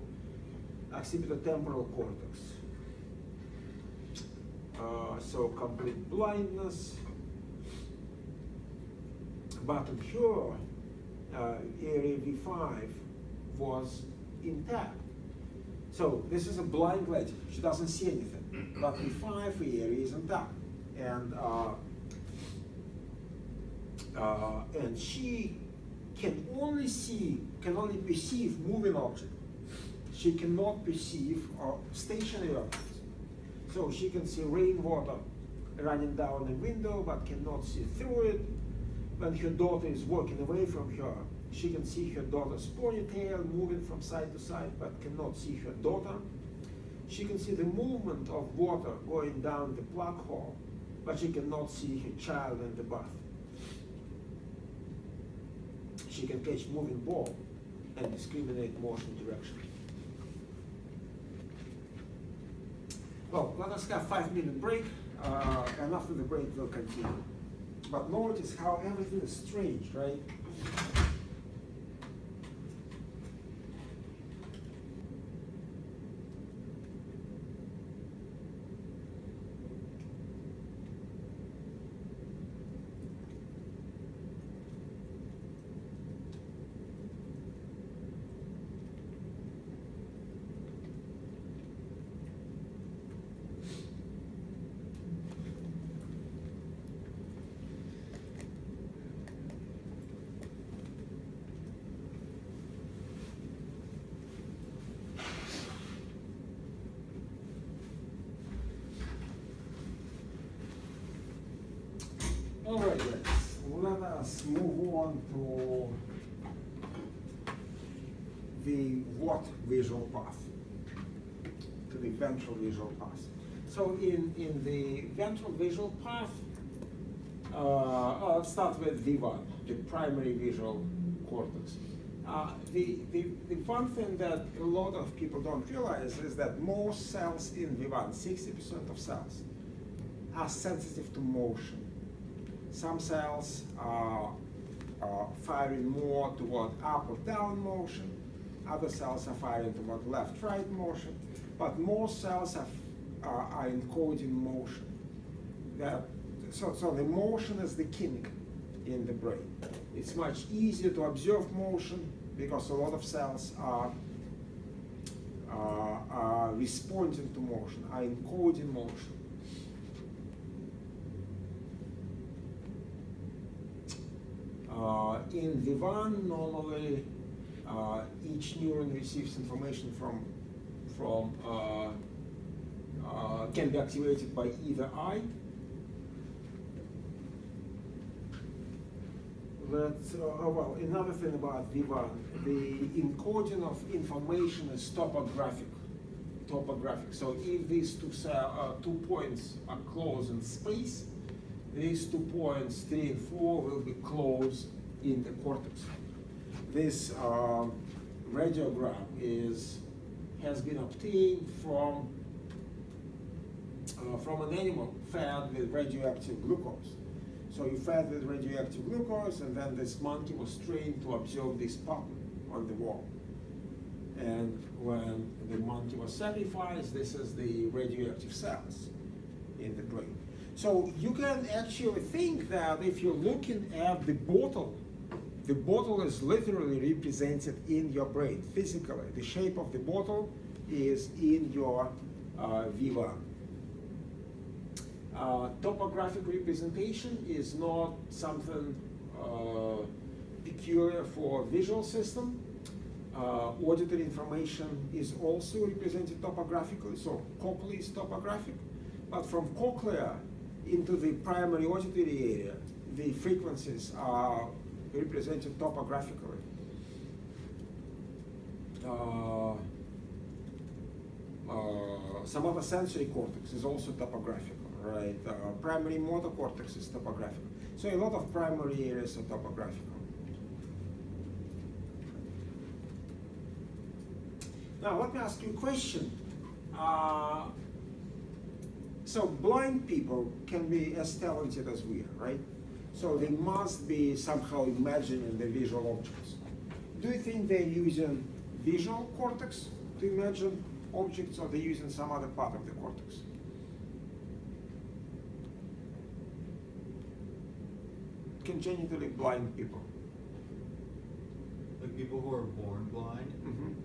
occipitotemporal cortex. so complete blindness. But in her, area V5 was intact. So this is a blind lady. She doesn't see anything. But V5 area is intact. And she can only perceive moving objects. She cannot perceive stationary objects. So she can see rainwater running down the window, but cannot see through it. When her daughter is walking away from her, she can see her daughter's ponytail moving from side to side, but cannot see her daughter. She can see the movement of water going down the plug hole, but she cannot see her child in the bath. She can catch moving ball and discriminate motion direction. Well, let us have a 5-minute break, and after the break we'll continue. But notice how everything is strange, right? All right, let us move on to the what visual path, to the ventral visual path. So in the ventral visual path, I'll start with V1, the primary visual cortex. The one thing that a lot of people don't realize is that most cells in V1, 60% of cells, are sensitive to motion. Some cells are firing more toward up or down motion. Other cells are firing toward left-right motion. But most cells are encoding motion. So the motion is the king in the brain. It's much easier to observe motion because a lot of cells are responding to motion, are encoding motion. In V1, normally each neuron receives information can be activated by either eye. Well, another thing about V1, the encoding of information is topographic. So if these two points are close in space, these 2 points, 3 and 4, will be close in the cortex. This radiogram has been obtained from an animal fed with radioactive glucose. So you fed with radioactive glucose, and then this monkey was trained to observe this pattern on the wall. And when the monkey was sacrificed, this is the radioactive cells in the brain. So you can actually think that if you're looking at the bottle is literally represented in your brain, physically. The shape of the bottle is in your V1. Topographic representation is not something peculiar for visual system. Auditory information is also represented topographically, so cochlea is topographic. But from cochlea into the primary auditory area, the frequencies are represented topographically. Some other sensory cortex is also topographical, right? Primary motor cortex is topographical. So a lot of primary areas are topographical. Now let me ask you a question. So blind people can be as talented as we are, right? So they must be somehow imagining the visual objects. Do you think they're using visual cortex to imagine objects, or they're using some other part of the cortex? congenitally blind people. Like people who are born blind? Mhm.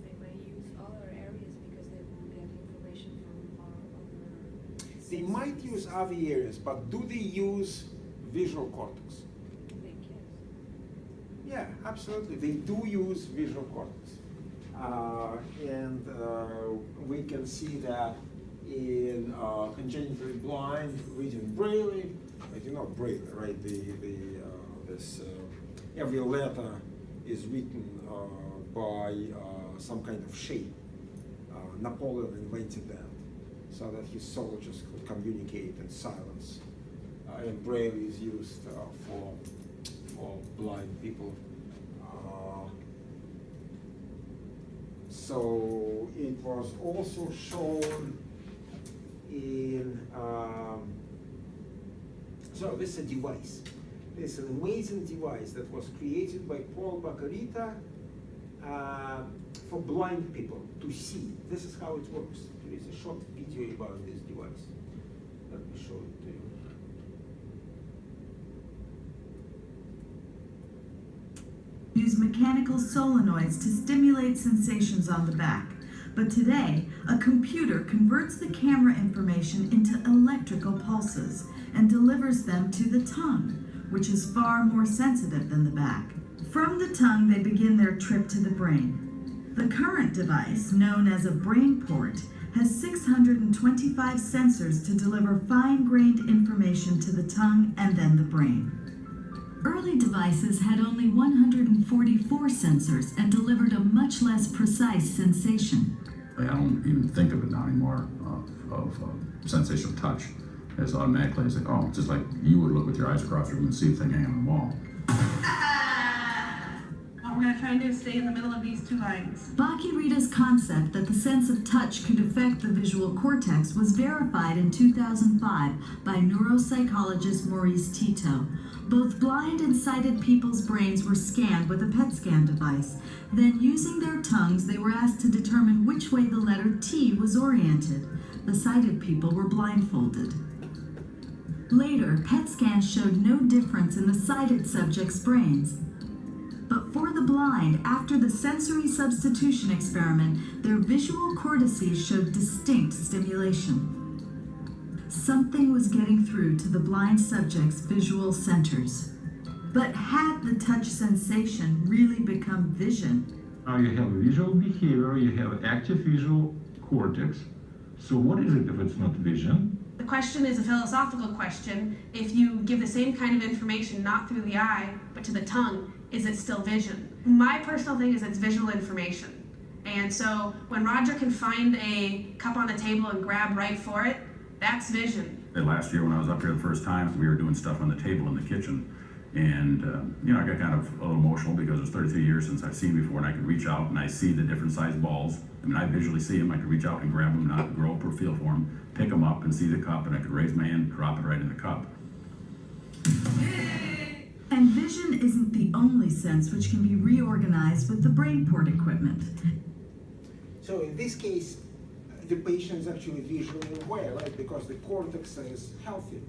They may use other areas because they will get information from other. They might use other areas, but do they use visual cortex? I think yes. Yeah, absolutely. They do use visual cortex. And we can see that in congenitally blind reading Braille, but you know Braille, right? Every letter is written by some kind of shape. Napoleon invented that so that his soldiers could communicate in silence. And Braille is used for blind people. So it was also shown in, so this is a device. This is an amazing device that was created by Paul Baccarita for blind people to see. This is how it works. There is a short video about this device. Let me show it to you. Use mechanical solenoids to stimulate sensations on the back. But today, a computer converts the camera information into electrical pulses and delivers them to the tongue, which is far more sensitive than the back. From the tongue, they begin their trip to the brain. The current device, known as a brain port, has 625 sensors to deliver fine-grained information to the tongue and then the brain. Early devices had only 144 sensors and delivered a much less precise sensation. I don't even think of it now anymore, of sensation of touch. It's automatically, it's like, oh, just like you would look with your eyes across the room and see a thing hanging on the wall. What we're going to try and do is stay in the middle of these two lines. Baccarita's concept that the sense of touch could affect the visual cortex was verified in 2005 by neuropsychologist Maurice Tito. Both blind and sighted people's brains were scanned with a PET scan device. Then, using their tongues, they were asked to determine which way the letter T was oriented. The sighted people were blindfolded. Later, PET scans showed no difference in the sighted subjects' brains. But for the blind, after the sensory substitution experiment, their visual cortices showed distinct stimulation. Something was getting through to the blind subjects' visual centers. But had the touch sensation really become vision? You have visual behavior, you have active visual cortex. So what is it if it's not vision? The question is a philosophical question. If you give the same kind of information not through the eye, but to the tongue, is it still vision? My personal thing is it's visual information. And so when Roger can find a cup on the table and grab right for it, that's vision. Last year when I was up here the first time, we were doing stuff on the table in the kitchen. And, I got kind of a little emotional because it was 33 years since I've seen before, and I could reach out and I see the different size balls. I mean, I visually see them. I could reach out and grab them, not grope or feel for them, pick them up and see the cup, and I could raise my hand, drop it right in the cup. And vision isn't the only sense which can be reorganized with the brain port equipment. So in this case, the patient is actually visually aware, right? Because the cortex is healthy.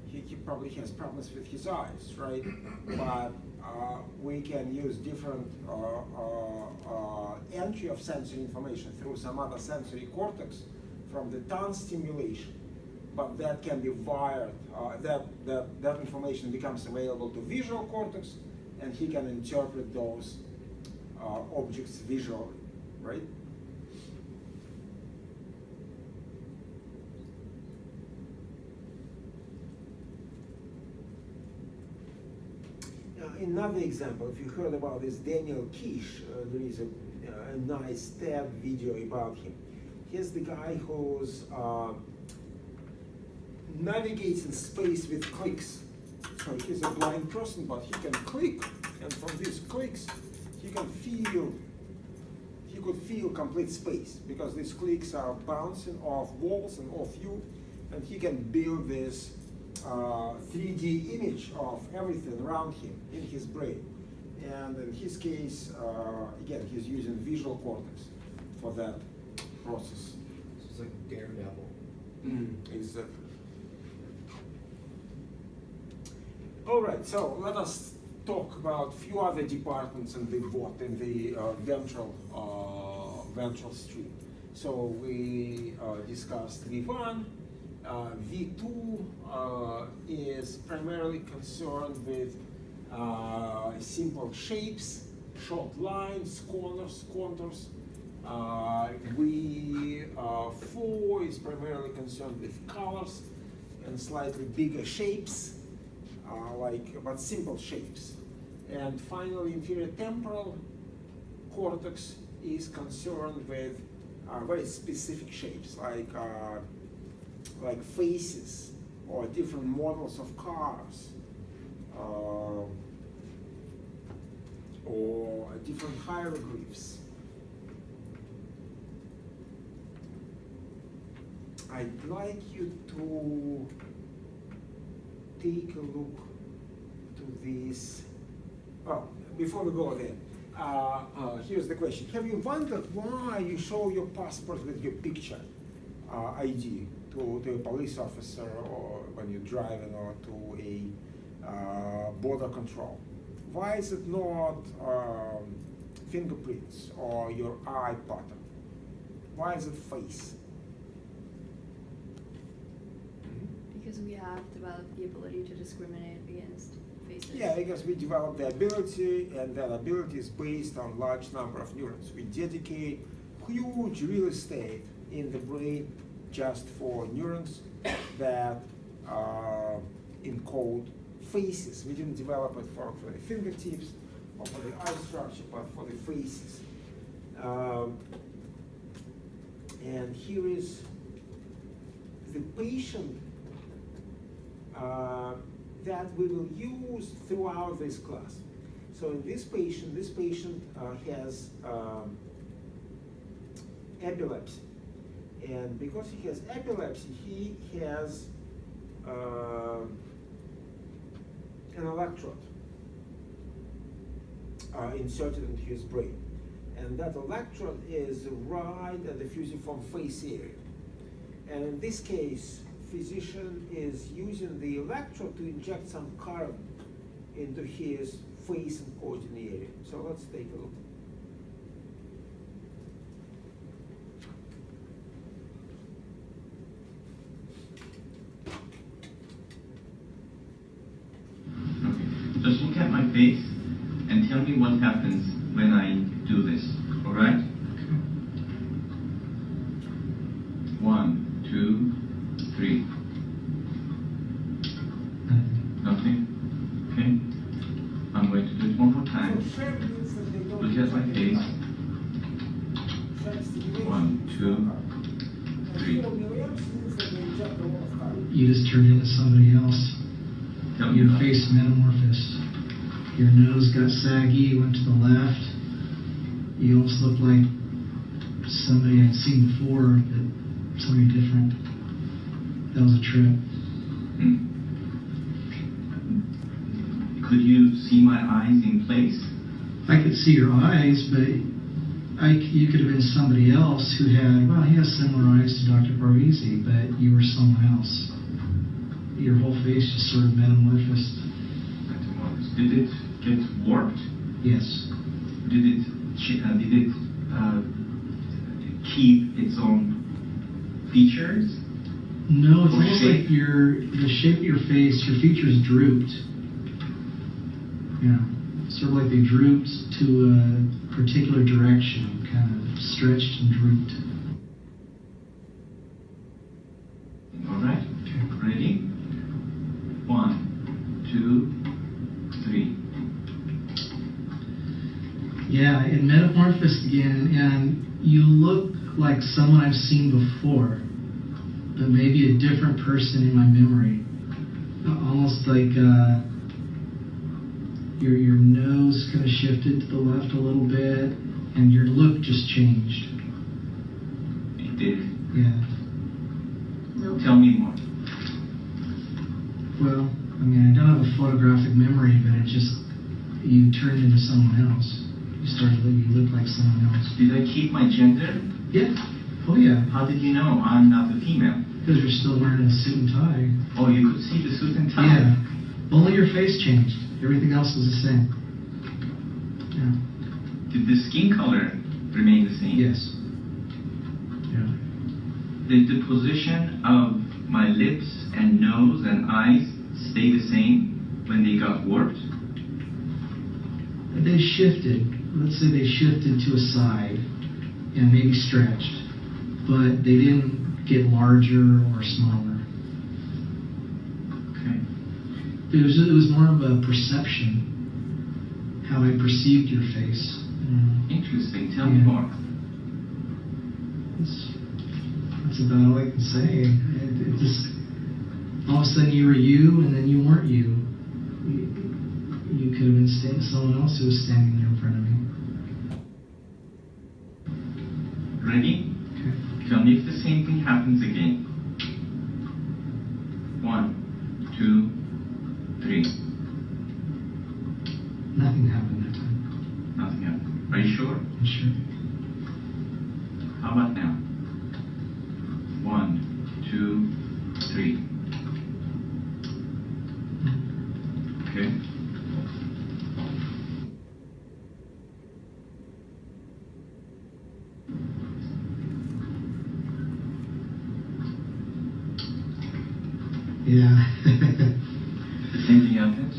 He probably has problems with his eyes, right? But we can use different entry of sensory information through some other sensory cortex from the tongue stimulation. But that can be wired, that information becomes available to visual cortex, and he can interpret those objects visually, right? Another example, if you heard about this Daniel Kish, there is a nice TED video about him. He's the guy who's navigates in space with clicks. So he's a blind person, but he can click, and from these clicks, he could feel complete space, because these clicks are bouncing off walls and off you, and he can build this 3D image of everything around him in his brain. And in his case, again, he's using visual cortex for that process. So it's like Daredevil. Exactly. All right, so let us talk about a few other departments in the VOT, in the ventral stream. So we discussed V1. V2 is primarily concerned with simple shapes, short lines, corners, contours. V4 is primarily concerned with colors and slightly bigger shapes, but simple shapes. And finally, inferior temporal cortex is concerned with very specific shapes, like faces or different models of cars, or different hieroglyphs. I'd like you to take a look to this. Oh, before we go there, here's the question. Have you wondered why you show your passport with your picture ID to a police officer, or when you're driving, or to a border control? Why is it not fingerprints or your eye pattern? Why is it face? Because we have developed the ability to discriminate against faces. Yeah, because we developed the ability, and that ability is based on large number of neurons. We dedicate huge real estate in the brain just for neurons that encode faces. We didn't develop it for the fingertips or for the eye structure, but for the faces. And here is the patient that we will use throughout this class. So in this patient has epilepsy. And because he has epilepsy, he has an electrode inserted into his brain. And that electrode is right at the fusiform face area. And in this case, physician is using the electrode to inject some current into his face encoding area. So let's take a look. Just look at my face and tell me what happens when I do this, all right? 1, 2, 3. Nothing? Okay. I'm going to do it one more time. Look at my face. 1, 2, 3. You just turned into somebody else. Your face metamorphosed. Your nose got saggy, went to the left. You almost looked like somebody I'd seen before, but somebody different. That was a trip. Could you see my eyes in place? I could see your eyes, but you could have been somebody else who had, well, he has similar eyes to Dr. Parvizi, but you were someone else. Your whole face just sort of metamorphosed. Did it get warped? Yes. Did it keep its own features? No, it's almost like the shape of your face, your features drooped. Yeah, sort of like they drooped to a particular direction, kind of stretched and drooped. All right. Okay. Ready? 1, 2, 3. Yeah, it metamorphosed again, and you look like someone I've seen before, but maybe a different person in my memory. Almost like your nose kind of shifted to the left a little bit, and your look just changed. It did? Yeah. No. Tell me more. Well, I mean, I don't have a photographic memory, but you turned into someone else. You look like someone else. Did I keep my gender? Yeah. Oh, yeah. How did you know I'm not a female? Because you're still wearing a suit and tie. Oh, you could see the suit and tie? Yeah. Only your face changed. Everything else was the same. Yeah. Did the skin color remain the same? Yes. Yeah. Did the position of my lips and nose and eyes stay the same when they got warped? They shifted. Let's say they shifted to a side and maybe stretched, but they didn't get larger or smaller. Okay. It was more of a perception, how I perceived your face. Interesting. Tell me more. That's about all I can say. It just, all of a sudden you were you, and then you weren't you. You could have been someone else who was standing there in front of me. Ready? Okay. Tell me if the same thing happens again. 1, 2, 3. Nothing happened that time. Nothing happened. Are you sure? I'm sure. How about now? 1, 2, 3. Okay. Yeah. The same thing happens?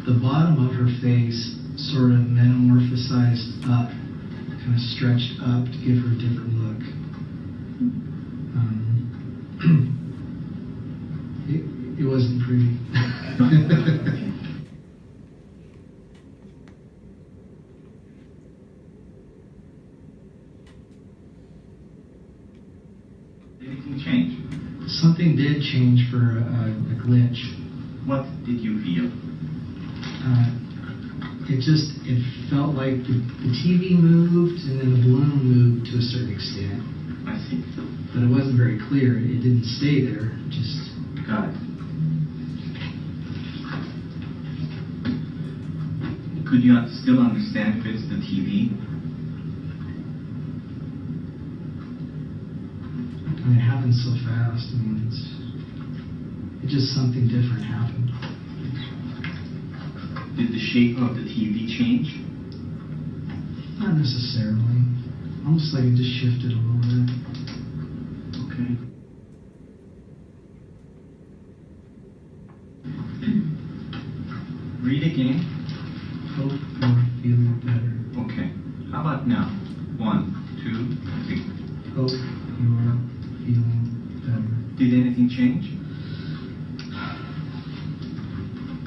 The bottom of her face sort of metamorphosized up, kind of stretched up to give her a different look. It wasn't pretty. Did anything change? Something did change for a glitch. What did you feel? It felt like the TV moved and then the balloon moved to a certain extent. I see. But it wasn't very clear. It didn't stay there. It just... Got it. Could you still understand if it's the TV? I mean, it happened so fast. I mean, it's just something different happened. Did the shape of the TV change? Not necessarily. Almost like it just shifted a little bit. Okay. Read again. Hope you're feeling better. Okay. How about now? 1, 2, 3. Hope you're feeling better. Did anything change?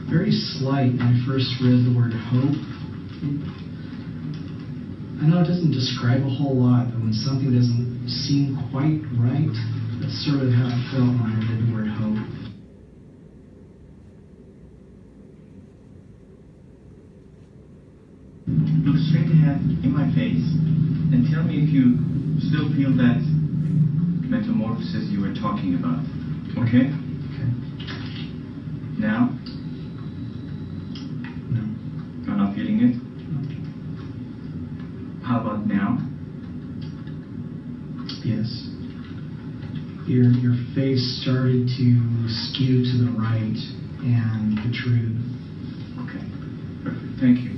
Very slight when I first read the word hope. I know it doesn't describe a whole lot, but when something doesn't seem quite right, that's sort of how it felt when I read the word hope. Look straight ahead in my face and tell me if you still feel that metamorphosis you were talking about. Okay? Okay. Now? No. You're not feeling it? How about now? Yes. Your face started to skew to the right and protrude. Okay. Perfect. Thank you.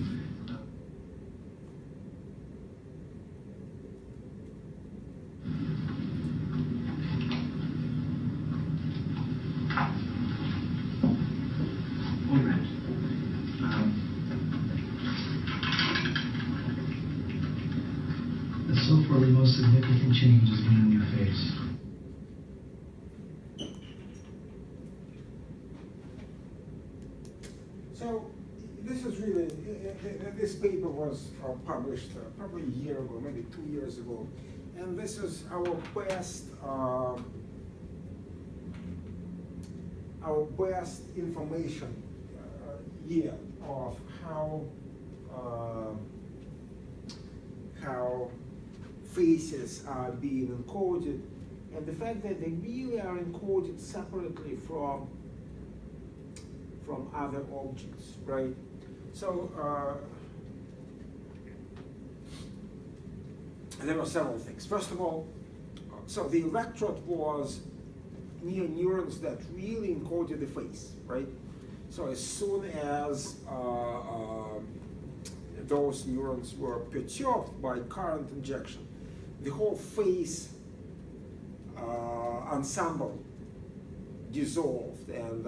All right. So far, the most significant change has been on your face. So this is really, this paper was published probably a year ago, maybe 2 years ago. And this is our best information year of how faces are being encoded, and the fact that they really are encoded separately from other objects, right? So there were several things. First of all, so the electrode was neurons that really encoded the face, right? So as soon as those neurons were perturbed by current injection, the whole face ensemble dissolved and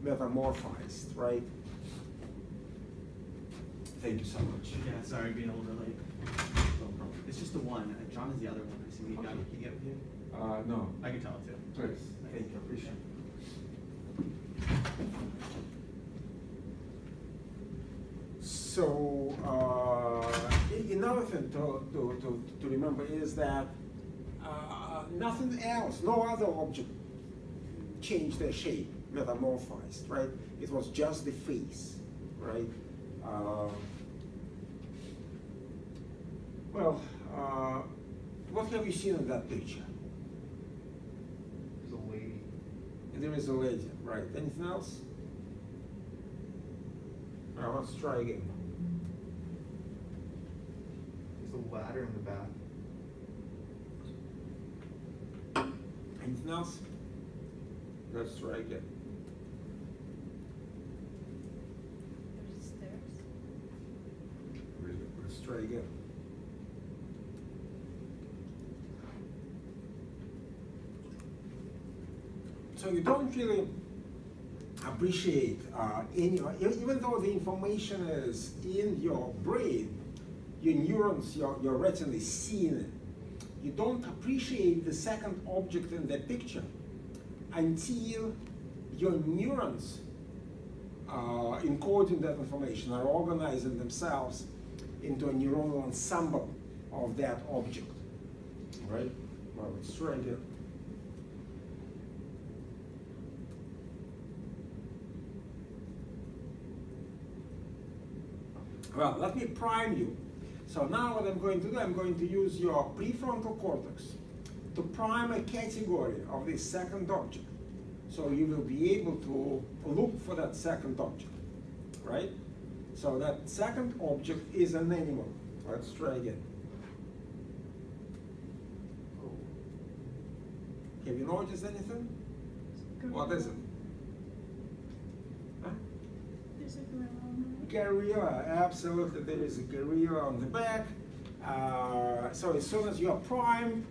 metamorphized, right? Thank you so much. Yeah, sorry being a little bit late. No problem. It's just the one. John is the other one. I see. Can you get with you? No. I can tell it too. Please. Thank you. Appreciate it. So another thing to remember is that nothing else, no other object changed their shape, metamorphized, right? It was just the face, right? What have you seen in that picture? There's a lady. There is a lady, right? Anything else? Let's try again. There's a ladder in the back. Anything else? Let's try again. There's stairs. Let's try again. So you don't really appreciate even though the information is in your brain, your neurons, your retina is seeing it. You don't appreciate the second object in the picture until your neurons encoding that information are organizing themselves into a neuronal ensemble of that object, right? Well, let's try again. Well, let me prime you. So now what I'm going to do, I'm going to use your prefrontal cortex to prime a category of this second object. So you will be able to look for that second object, right? So that second object is an animal. Let's try again. Have you noticed anything? What is it? Huh? There's a gorilla on the Gorilla, absolutely, there is a gorilla on the back. So as soon as you are primed,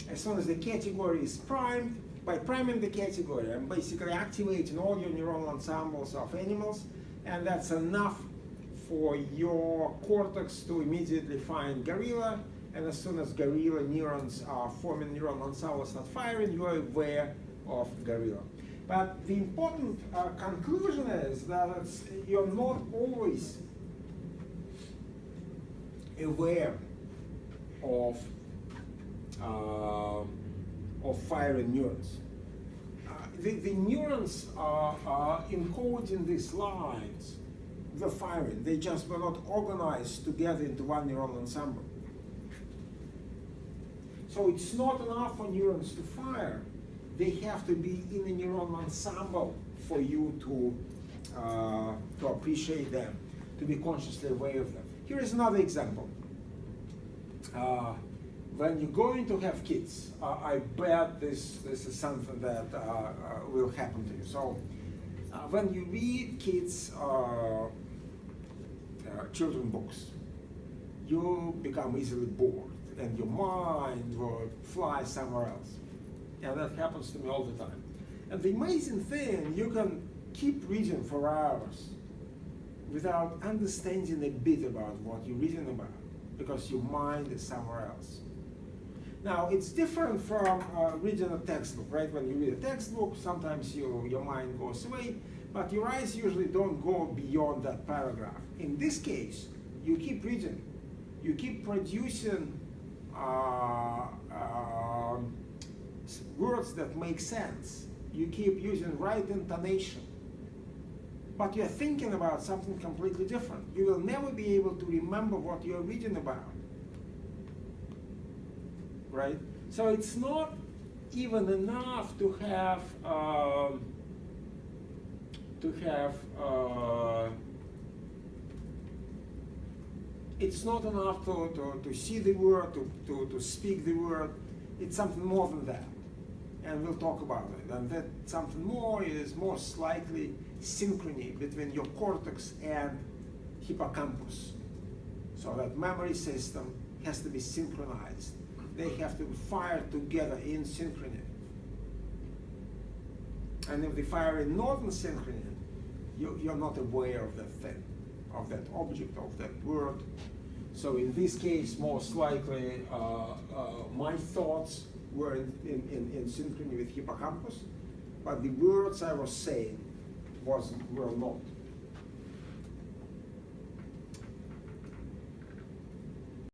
as soon as the category is primed, by priming the category, I'm basically activating all your neuronal ensembles of animals, and that's enough for your cortex to immediately find gorilla, and as soon as gorilla neurons are forming neuronal ensembles not firing, you are aware of gorilla. But the important conclusion is that you're not always aware of firing neurons. The neurons are encoding these lines, the firing. They just were not organized together into one neuronal ensemble. So it's not enough for neurons to fire. They have to be in a neuronal ensemble for you to appreciate them, to be consciously aware of them. Here is another example. When you're going to have kids, I bet this is something that will happen to you. So when you read kids' children books, you become easily bored and your mind will fly somewhere else. And that happens to me all the time. And the amazing thing, you can keep reading for hours without understanding a bit about what you're reading about, because your mind is somewhere else. Now, it's different from reading a textbook, right? When you read a textbook, sometimes your mind goes away, but your eyes usually don't go beyond that paragraph. In this case, you keep reading. You keep producing words that make sense. You keep using right intonation. But you're thinking about something completely different. You will never be able to remember what you're reading about. Right? So it's not even enough to have it's not enough to see the word, to speak the word. It's something more than that. and we'll talk about it. And that something more is most likely synchrony between your cortex and hippocampus. So that memory system has to be synchronized. They have to fire together in synchrony. And if they fire in northern synchrony, you're not aware of that thing, of that object, of that word. So in this case, most likely, my thoughts were in synchrony with hippocampus, but the words I was saying were not.